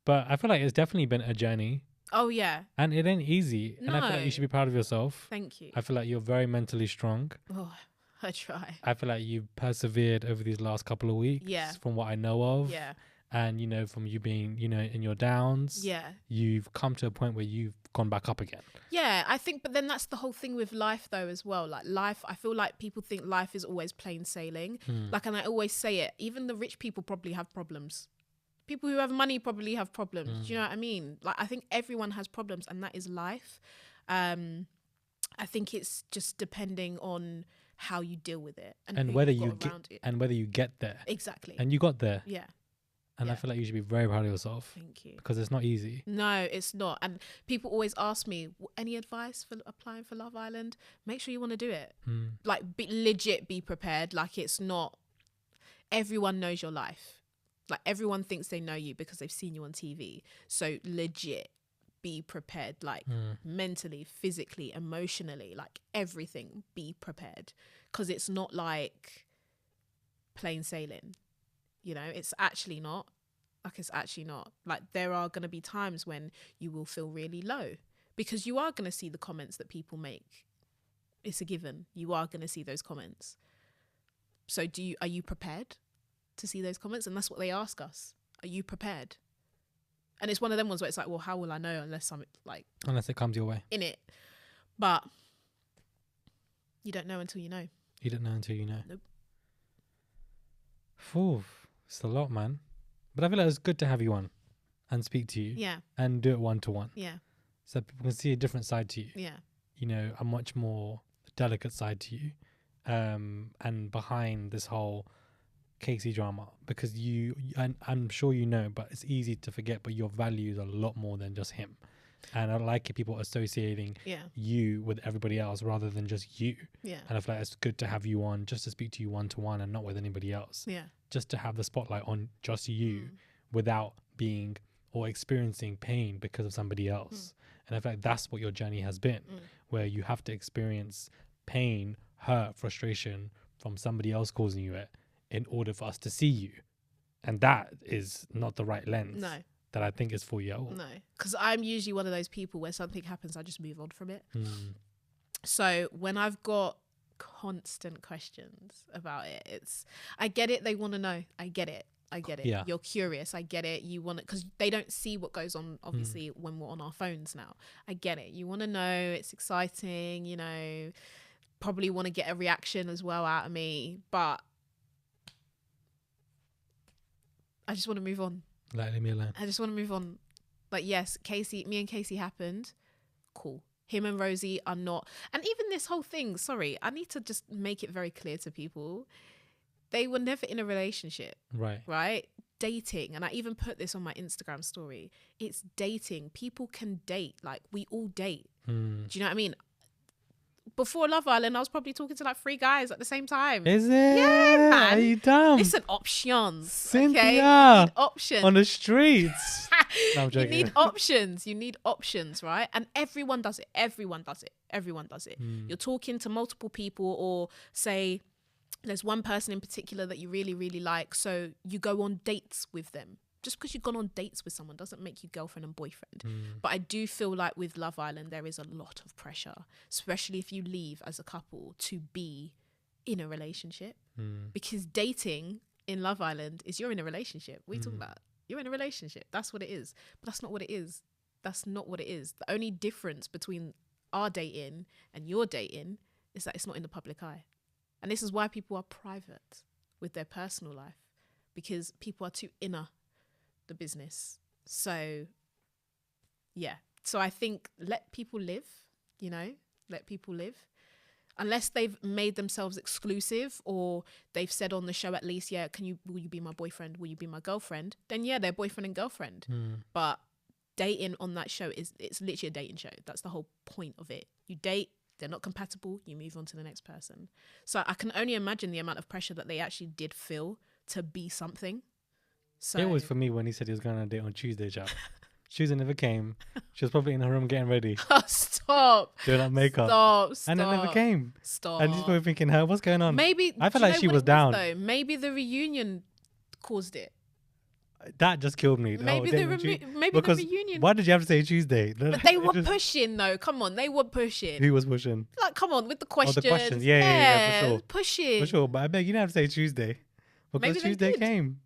But I feel like it's definitely been a journey. Oh, yeah. And it ain't easy. No. And I feel like you should be proud of yourself. Thank you. I feel like you're very mentally strong. Oh, I try. I feel like you've persevered over these last couple of weeks. Yeah. From what I know of. Yeah. And, you know, from you being, you know, in your downs. Yeah. You've come to a point where you've gone back up again. Yeah, I think, but then that's the whole thing with life though as well. Like life, I feel like people think life is always plain sailing. Like, and I always say it, even the rich people probably have problems. People who have money probably have problems. Do you know what I mean? Like, I think everyone has problems, and that is life. I think it's just depending on how you deal with it and whether you you got get around it. and whether you get there. Exactly. And you got there. Yeah. And I feel like you should be very proud of yourself. Thank you. Because it's not easy. No, it's not. And people always ask me, any advice for applying for Love Island? Make sure you want to do it. Like, legit be prepared. Like, it's not, everyone knows your life. Like, everyone thinks they know you because they've seen you on TV. So legit be prepared. Like, mentally, physically, emotionally, like everything, be prepared. Because it's not like plain sailing. You know, it's actually not. Like, it's actually not. Like, there are going to be times when you will feel really low because you are going to see the comments that people make. It's a given. You are going to see those comments. So are you prepared to see those comments? And that's what they ask us. Are you prepared? And it's one of them ones where it's like, well, how will I know unless it comes your way. In it. But you don't know until you know. You don't know until you know. Nope. Phew. It's a lot, man. But I feel like it's good to have you on and speak to you. Yeah. And do it one-to-one. Yeah. So people can see a different side to you. Yeah. You know, a much more delicate side to you. And behind this whole Casey drama. Because I'm sure you know, but it's easy to forget, but your values are a lot more than just him. And I like it, people associating you with everybody else rather than just you. Yeah. And I feel like it's good to have you on just to speak to you one-to-one and not with anybody else. Yeah. Just to have the spotlight on just you without being or experiencing pain because of somebody else. And I feel like that's what your journey has been, where you have to experience pain, hurt, frustration from somebody else causing you it in order for us to see you. And that is not the right lens. No. That I think is for you at all. No, because I'm usually one of those people where something happens, I just move on from it. So when I've got constant questions about it, I get it. They want to know. I get it. Yeah. You're curious. I get it. You want it because they don't see what goes on, obviously, when we're on our phones now. I get it. You want to know. It's exciting, you know, probably want to get a reaction as well out of me, but I just want to move on. Like, leave me alone. I just want to move on. Like, yes, me and Casey happened. Cool. Him and Rosie are not. And even this whole thing, sorry, I need to just make it very clear to people. They were never in a relationship. Right? Dating. And I even put this on my Instagram story. It's dating. People can date. Like, we all date. Do you know what I mean? Before Love Island, I was probably talking to like 3 guys at the same time. Is it? Yeah, man. Are you dumb? Listen, options. Cynthia. Okay? You need options. On the streets. No, I'm joking. You need options. You need options, right? And everyone does it. Everyone does it. You're talking to multiple people, or say there's one person in particular that you really, really like. So you go on dates with them. Just because you've gone on dates with someone doesn't make you girlfriend and boyfriend. But I do feel like with Love Island, there is a lot of pressure, especially if you leave as a couple, to be in a relationship. Because dating in Love Island is you're in a relationship. What are you talking about? You're in a relationship. That's what it is. But that's not what it is. That's not what it is. The only difference between our dating and your dating is that it's not in the public eye. And this is why people are private with their personal life, because people are too inner the business. So yeah, so I think let people live, you know, let people live. unless they've made themselves exclusive or they've said on the show at least, yeah, will you be my boyfriend? Will you be my girlfriend? Then yeah, they're boyfriend and girlfriend. But dating on that show it's literally a dating show. That's the whole point of it. You date, they're not compatible, you move on to the next person. So I can only imagine the amount of pressure that they actually did feel to be something. So It was for me when he said he was going on a date on Tuesday, chap. Tuesday never came. She was probably in her room getting ready, oh, stop. doing up makeup. Stop. And it never came. Stop. And he's probably thinking, "Hey, what's going on?" Maybe I felt do you like know she what was it down. though? Maybe the reunion caused it. That just killed me. Maybe Oh, the didn't you? maybe the Because reunion. why did you have to say Tuesday? But they were pushing though. Come on, they were pushing. Who was pushing? Like, come on, with the questions. Oh, the questions. Yeah, for sure. Pushing. For sure. But I beg you didn't have to say Tuesday. Because Maybe they Tuesday did. came.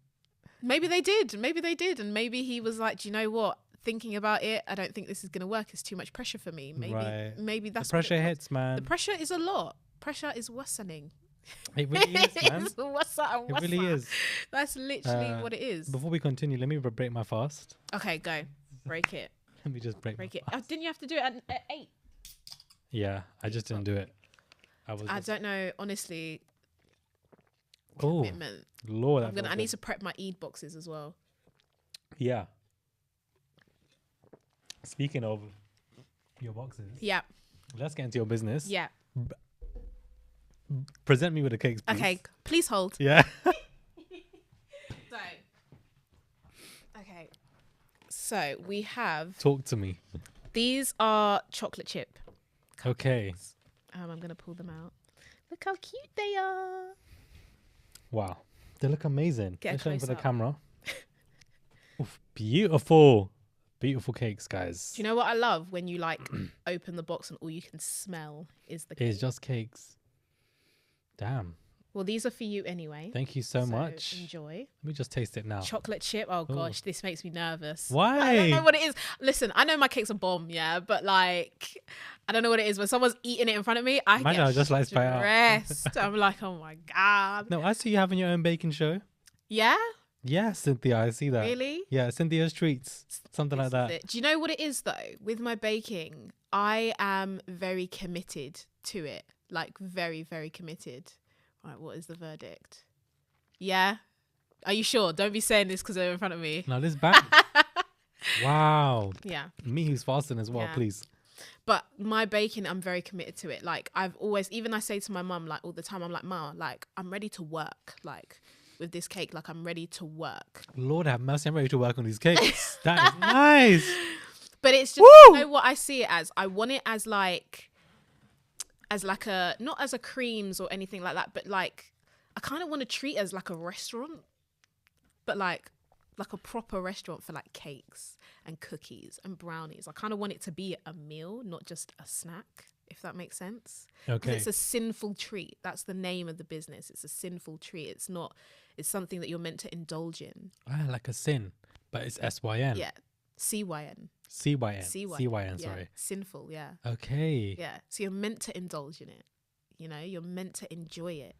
Maybe they did. Maybe they did. And maybe he was like, do you know what? Thinking about it, I don't think this is going to work. It's too much pressure for me. Maybe that's the pressure what it was. hits, man. The pressure is a lot. Pressure is worsening. It really is, man. It's wassa. It really is. That's literally what it is. Before we continue, let me break my fast. Okay, go. Break it. Let me just break Break my it. Oh, didn't you have to do it at 8? Yeah, I just didn't do it. I don't know, honestly. Oh, Commitment. Lord. I need to prep my Eid boxes as well. Yeah. Speaking of your boxes, Yeah. let's get into your business. Yeah. Present me with the cakes, please. Okay. Please hold. Yeah. So we have Talk to me. these are chocolate chip. Okay. I'm gonna pull them out. Look how cute they are. Wow. They look amazing. Get a Let's show them for the close-up. camera. Oof, beautiful. Beautiful cakes, guys. Do you know what I love when you like open the box and all you can smell is the cake? It's just cakes. Damn. Well, these are for you anyway. Thank you so much. Enjoy. Let me just taste it now. Chocolate chip. Oh gosh, this makes me nervous. Why? I don't know what it is. Listen, I know my cakes are bomb, yeah, but like, I don't know what it is. When someone's eating it in front of me, I Imagine get I just like spit out. stressed. I'm like, oh my god. No, I see you having your own baking show. Yeah, Yeah, Cynthia, I see that. really? Yeah, Cynthia's Treats. Something like This is that. it. Do you know what it is though? With my baking, I am very committed to it. Like very, very committed. Right, what is the verdict? Yeah? Are you sure? Don't be saying this because they're in front of me. Now this back. Wow. Yeah. Me who's fasting as well, Yeah. please. But my baking, I'm very committed to it. Like I've always, even I say to my mum, like all the time, I'm like, Ma, like I'm ready to work. Like with this cake, like I'm ready to work. Lord have mercy, I'm ready to work on these cakes. That is nice. But it's just, Woo! you know what I see it as? I want it as like a, not as a creams or anything like that, but like, I kind of want to treat it as like a restaurant, but like a proper restaurant for like cakes and cookies and brownies. I kind of want it to be a meal, not just a snack, if that makes sense. 'Cause Okay. it's a sinful treat. That's the name of the business. It's a sinful treat. It's not, it's something that you're meant to indulge in. Ah, like a sin, but it's SYN. Yeah. CYN. CYN. CYN. CYN, Yeah. sorry. Sinful, yeah. Okay. Yeah. So you're meant to indulge in it. You know, you're meant to enjoy it.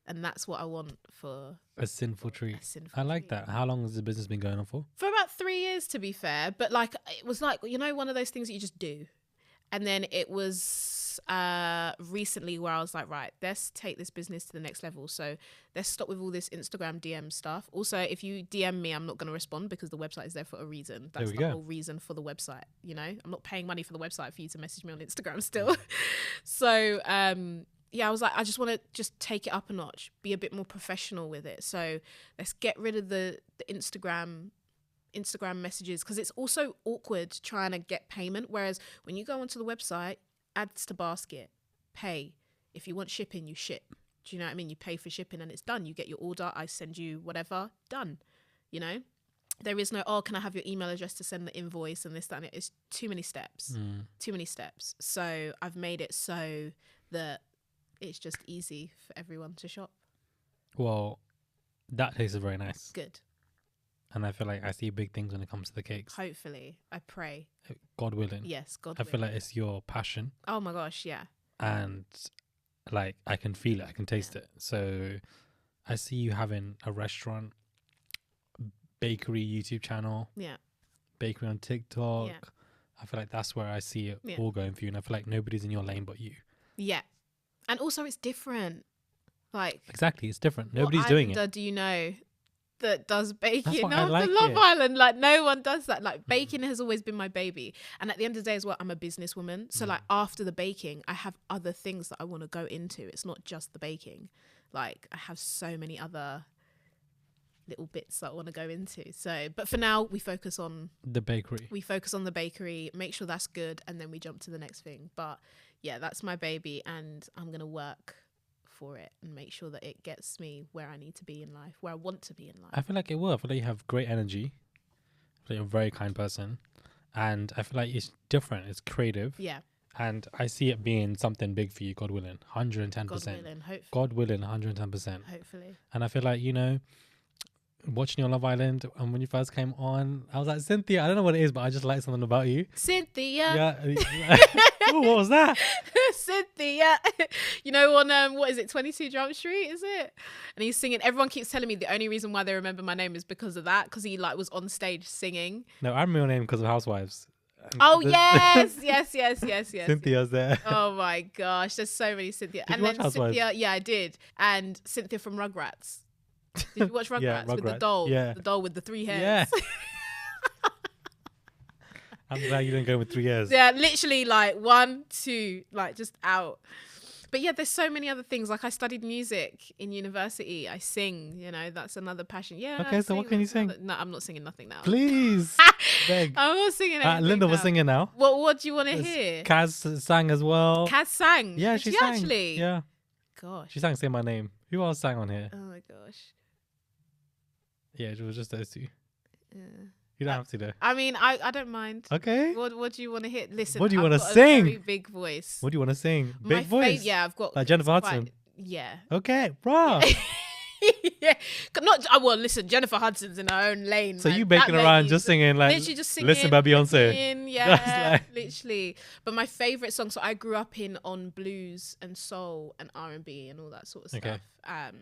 And that's what I want for A sinful treat. a sinful I like treat. that. How long has the business been going on for? For about 3 years, to be fair. But like, it was like, you know, one of those things that you just do. And then it was recently where I was like, right, let's take this business to the next level. So let's stop with all this Instagram DM stuff. Also, if you DM me, I'm not going to respond because the website is there for a reason. That's we the go. whole reason for the website. You know, I'm not paying money for the website for you to message me on Instagram still. So, yeah, I was like, I just want to just take it up a notch, be a bit more professional with it. So let's get rid of the Instagram messages, because it's also awkward trying to get payment. Whereas when you go onto the website, adds to basket, pay. If you want shipping, you ship. Do you know what I mean? You pay for shipping and it's done. You get your order, I send you whatever, done. You know? There is no, oh, can I have your email address to send the invoice and this, that, and it. It's too many steps. Too many steps. So I've made it so that it's just easy for everyone to shop. Well, that tastes very nice. Good. And I feel like I see big things when it comes to the cakes. Hopefully. I pray. God willing. Yes, God I feel willing. like it's your passion. Oh my gosh, yeah. And like I can feel it, I can taste it. So I see you having a restaurant, bakery YouTube channel, Yeah. bakery on TikTok. Yeah. I feel like that's where I see it Yeah. all going for you. And I feel like nobody's in your lane but you. Yeah. And also it's different. Like, Exactly, it's different. what Nobody's doing islander it. do you know that does baking why I after like Love it. Island? Like, no one does that. Like, baking has always been my baby. And at the end of the day as well, I'm a businesswoman. So like after the baking, I have other things that I want to go into. It's not just the baking. Like, I have so many other little bits that I want to go into. So, but for now, we focus on The bakery. the bakery, make sure that's good, and then we jump to the next thing. But yeah, that's my baby, and I'm gonna work for it and make sure that it gets me where I need to be in life, where I want to be in life. I feel like it will. I feel like you have great energy. I feel like you're a very kind person. And I feel like it's different. It's creative. Yeah, And I see it being something big for you, God willing. 110%. God willing, God willing, 110%. hopefully. And I feel like, you know, watching your Love Island, and when you first came on, I was like, Cynthia, I don't know what it is, but I just like something about you. Cynthia. Yeah. Ooh, what was that? Cynthia. You know, on what is it, 22 Jump Street, is it? And he's singing. Everyone keeps telling me the only reason why they remember my name is because of that, because he like was on stage singing. No, I remember your name because of Housewives. Oh The- yes. Cynthia's there. Oh my gosh, there's so many Cynthia. Did And you then watch Housewives? Cynthia, yeah, I did. And Cynthia from Rugrats. Did you watch Rugrats, Yeah, with the Rugrats. doll? Yeah. The doll with the 3 hairs. Yeah. I'm glad you didn't go with 3 years. Yeah, literally like 1, 2, like just out. But yeah, there's so many other things. Like I studied music in university. I sing, you know, that's another passion. Yeah. Okay, I so what sing, can you that's sing? another- No, I'm not singing nothing now. Please. Beg. I'm not singing anything Linda was now. singing now. What do you want to hear? Kaz sang as well. Kaz sang. Yeah, Did she she sang. actually? Yeah, Gosh. she sang Say My Name. Who else sang on here? Oh my gosh. Yeah, it was just those two. Yeah. You don't have to though. I mean, I don't mind. Okay. What do you want to hear? Listen, What do you I've wanna got a sing? very big voice. What do you want to sing? My Big voice. yeah, I've got Like Jennifer it's Hudson. Yeah. Okay, bro. Yeah. Not. Well, listen, Jennifer Hudson's in her own lane. So man. you That baking around lady- just singing like literally just singing. Listen by Beyonce. singing, That's yeah, like- literally. But my favorite song. So I grew up on blues and soul and R&B and all that sort of Okay. stuff.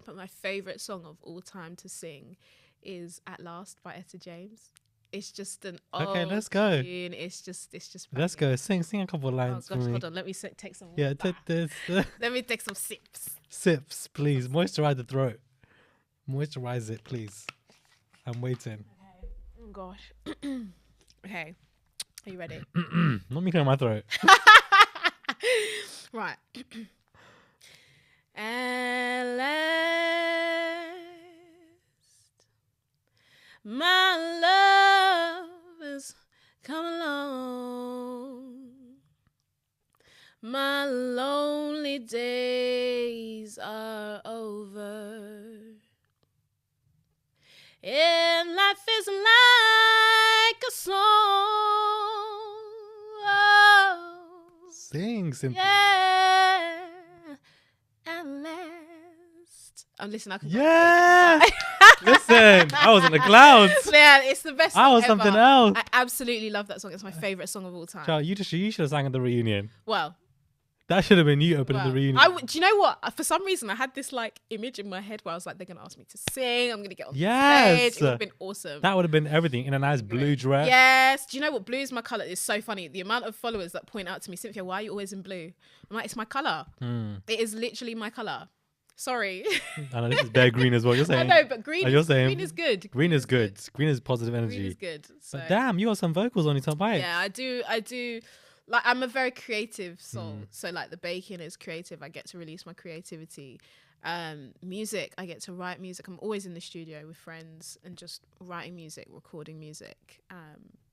But my favorite song of all time to sing is "At Last" by Etta James. It's just an Okay, old let's go. tune. It's just. Let's banging. go. Sing a couple of Oh lines gosh, for me. hold on. Let me take some. Yeah, water. take this. Let me take some sips. Sips, please. Moisturize the throat. Moisturize it, please. I'm waiting. Oh gosh. Okay. Are you ready? Let me clear my throat. Right. At last, my love has come along. My lonely days are over. And life is like a song. Oh, Sing, Cynthia. yeah. At last. Oh, listen, I can. Yeah. Listen, I was in the clouds. Man, it's the best. I was song something ever. else. I absolutely love that song. It's my favorite song of all time. Child, you should have sang at the reunion. Well, That should have been you opening well, the reunion. do you know what? For some reason, I had this like image in my head where I was like, they're gonna ask me to sing. I'm gonna get on Yes. stage. It would have been awesome. That would have been everything in a nice blue dress. Yes. Do you know what? Blue is my color. It's so funny. The amount of followers that point out to me, Cynthia, why are you always in blue? I'm like, it's my color. It is literally my color. Sorry. I know this is bare green as well. You're I saying. know, but green. You're saying Green is good. Green is good. Green is positive energy. Green is good. So, But damn, you got some vocals on your top right. yeah, I do. Like, I'm a very creative soul. So like the baking is creative. I get to release my creativity. Music, I get to write music. I'm always in the studio with friends and just writing music, recording music.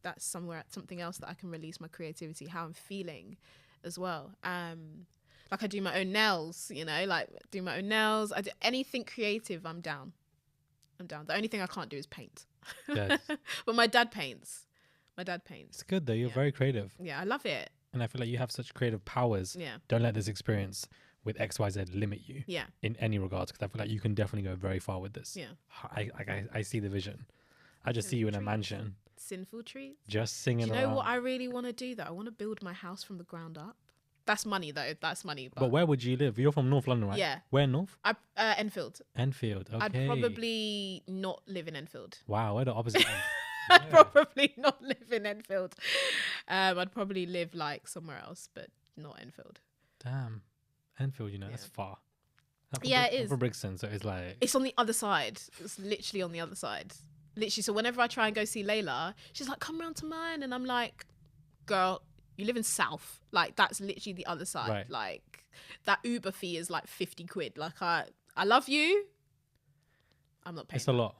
That's something else that I can release my creativity, how I'm feeling as well. Like I do my own nails, you know, like do my own nails. I do anything creative. I'm down. The only thing I can't do is paint. Yes. But my dad paints. It's good though. You're Yeah. very creative. Yeah, I love it. And I feel like you have such creative powers. Yeah. Don't let this experience with XYZ limit you Yeah. in any regards, because I feel like you can definitely go very far with this. Yeah. I see the vision. I just see you in a mansion, Sinful trees. just Do singing you know around. what I really want to do though? I want to build my house from the ground up. That's money though. That's money. But where would you live? You're from North London, right? Yeah. Where North? Enfield. Enfield. Okay. I'd probably not live in Enfield. Wow, we're the opposite. I'd probably not live in Enfield. I'd probably live like somewhere else, but not Enfield. Damn. Enfield, you know, Yeah. that's far. Yeah, it I'm is. from Brixton, so it's like It's on the other side. It's literally on the other side. Literally. So whenever I try and go see Layla, she's like, come round to mine. And I'm like, girl, you live in South. Like, that's literally the other side. Right. Like, that Uber fee is like 50 quid. Like, I love you. I'm not paying it's a lot.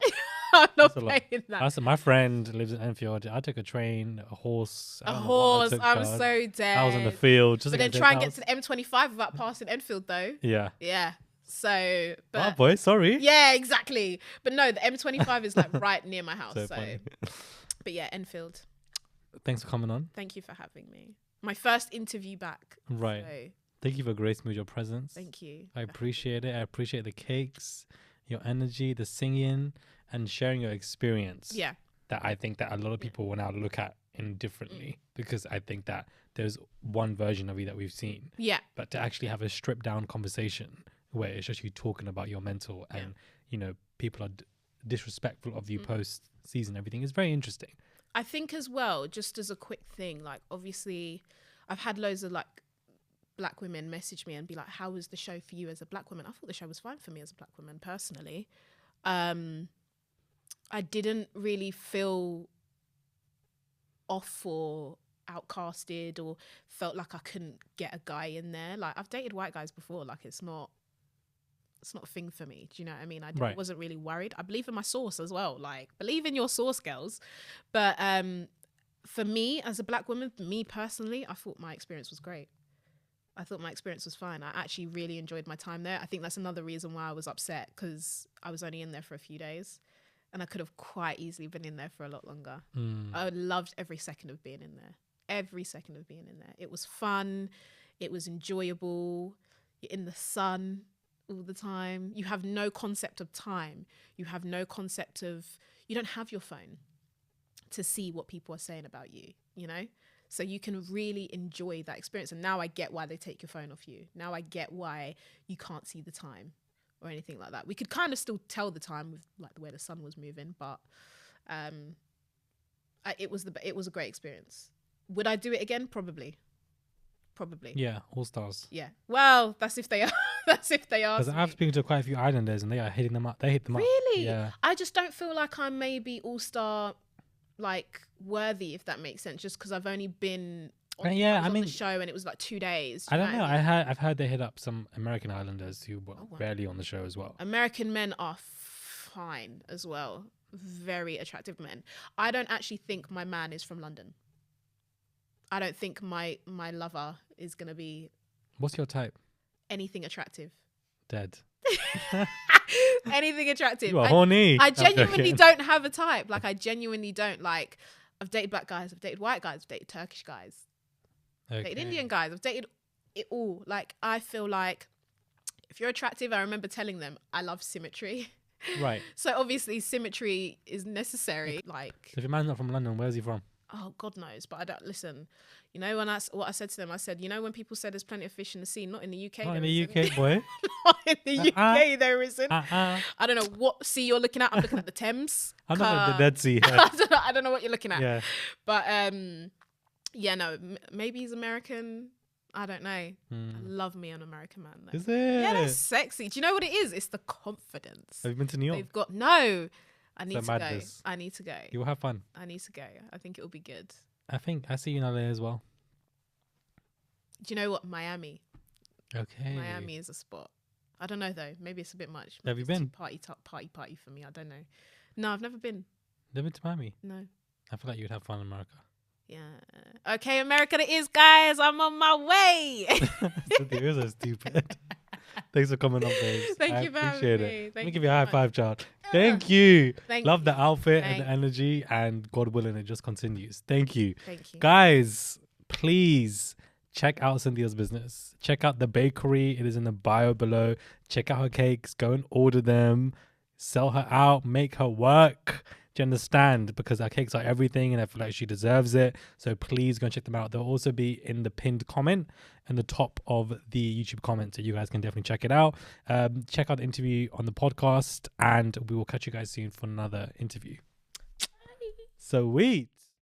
I'm not It's a lot. paying that. That's my friend lives in Enfield. I took a train, a horse. I A don't know what I horse. took, I'm God. so dead. I was in the field. Just But to then get try to and his get to the M25 without passing Enfield, though. Yeah. Yeah. So, but Oh boy, sorry. yeah, exactly. But no, the M25 is like right near my house. So So, funny. but yeah, Enfield. Thanks for coming on. Thank you for having me. My first interview back. Right. So, Thank you for gracing me with your presence. thank you. I appreciate it. I appreciate the cakes, your energy, the singing, and sharing your experience. Yeah. That I think that a lot of people will now look at indifferently because I think that there's one version of you that we've seen. Yeah. But to actually have a stripped down conversation where it's just you talking about your mental Yeah. and, you know, people are disrespectful of you post season, everything is very interesting. I think as well, just as a quick thing, like obviously I've had loads of like black women message me and be like, how was the show for you as a black woman? I thought the show was fine for me as a black woman personally. I didn't really feel off or outcasted or felt like I couldn't get a guy in there. Like I've dated white guys before, like it's not a thing for me. Do you know what I mean? Right. Wasn't really worried. I believe in my source as well. Like believe in your source, girls. But for me as a black woman, me personally, I thought my experience was great. I thought my experience was fine. I actually really enjoyed my time there. I think that's another reason why I was upset because I was only in there for a few days and I could have quite easily been in there for a lot longer. I loved every second of being in there. Every second of being in there. It was fun. It was enjoyable. You're in the sun all the time. You have no concept of time. You have no concept of, you don't have your phone to see what people are saying about you, you know? So you can really enjoy that experience. And now I get why they take your phone off you. Now I get why you can't see the time or anything like that. We could kind of still tell the time with like the way the sun was moving, but it was a great experience. Would I do it again? Probably. Yeah, all stars. Yeah. Well, that's if they are. That's if they are. Because I've spoken to quite a few islanders and they are hitting them up. They hit them up. Really? Yeah. I just don't feel like I'm maybe all-star like worthy, if that makes sense, just because I've only been on, Yeah, I was I on mean- the show and it was like 2 days. I don't Do you know. what I mean? I've heard they hit up some American islanders who were Oh, wow. rarely on the show as well. American men are fine as well. Very attractive men. I don't actually think my man is from London. I don't think my lover is going to be What's your type? anything attractive. Dead. Anything attractive. You are horny. I I'm genuinely joking. don't have a type. Like, I genuinely don't. Like, I've dated black guys. I've dated white guys. I've dated Turkish guys. I've dated Okay. Indian guys. I've dated it all. Like, I feel like if you're attractive, I remember telling them I love symmetry. Right. So obviously symmetry is necessary. Like, So if your man's not from London, where's he from? oh, God knows. But I don't listen. You know, what I said to them, I said, you know, when people say there's plenty of fish in the sea, not in the UK. Not in there the isn't. UK, boy. Not in the UK, there isn't. Uh-uh. I don't know what sea you're looking at. I'm looking at the Thames. I'm not at the Dead Sea. I don't know what you're looking at. Yeah. But yeah, no, maybe he's American. I don't know. I love me an American man though. Is it? Yeah, they're sexy. Do you know what it is? It's the confidence. Have you been to New York? They've got no. I need So to madness. go. I need to go. You'll have fun. I need to go. I think it'll be good. I think I see you in LA as well. Do you know what? Miami. Okay. Miami is a spot. I don't know though. Maybe it's a bit much. Have you Maybe it's been? too party for me? I don't know. No, I've never been. Never been to Miami. No. I feel like you'd have fun in America. Yeah. Okay, America it is, guys. I'm on my way. You're so stupid. Thanks for coming on, babes. Thank you for having appreciate me. it. Let Thank me you give you a so high much. five, child. Thank you. Thank Love you. the outfit and the Thank energy, and God willing, it just continues. Thank you. Thank you. Guys, please check out Cynthia's business. Check out the bakery. It is in the bio below. Check out her cakes. Go and order them. Sell her out. Make her work. Do you understand? Because her cakes are everything and I feel like she deserves it. So please go and check them out. They'll also be in the pinned comment and the top of the YouTube comment. So you guys can definitely check it out. Check out the interview on the podcast and we will catch you guys soon for another interview. Sweet.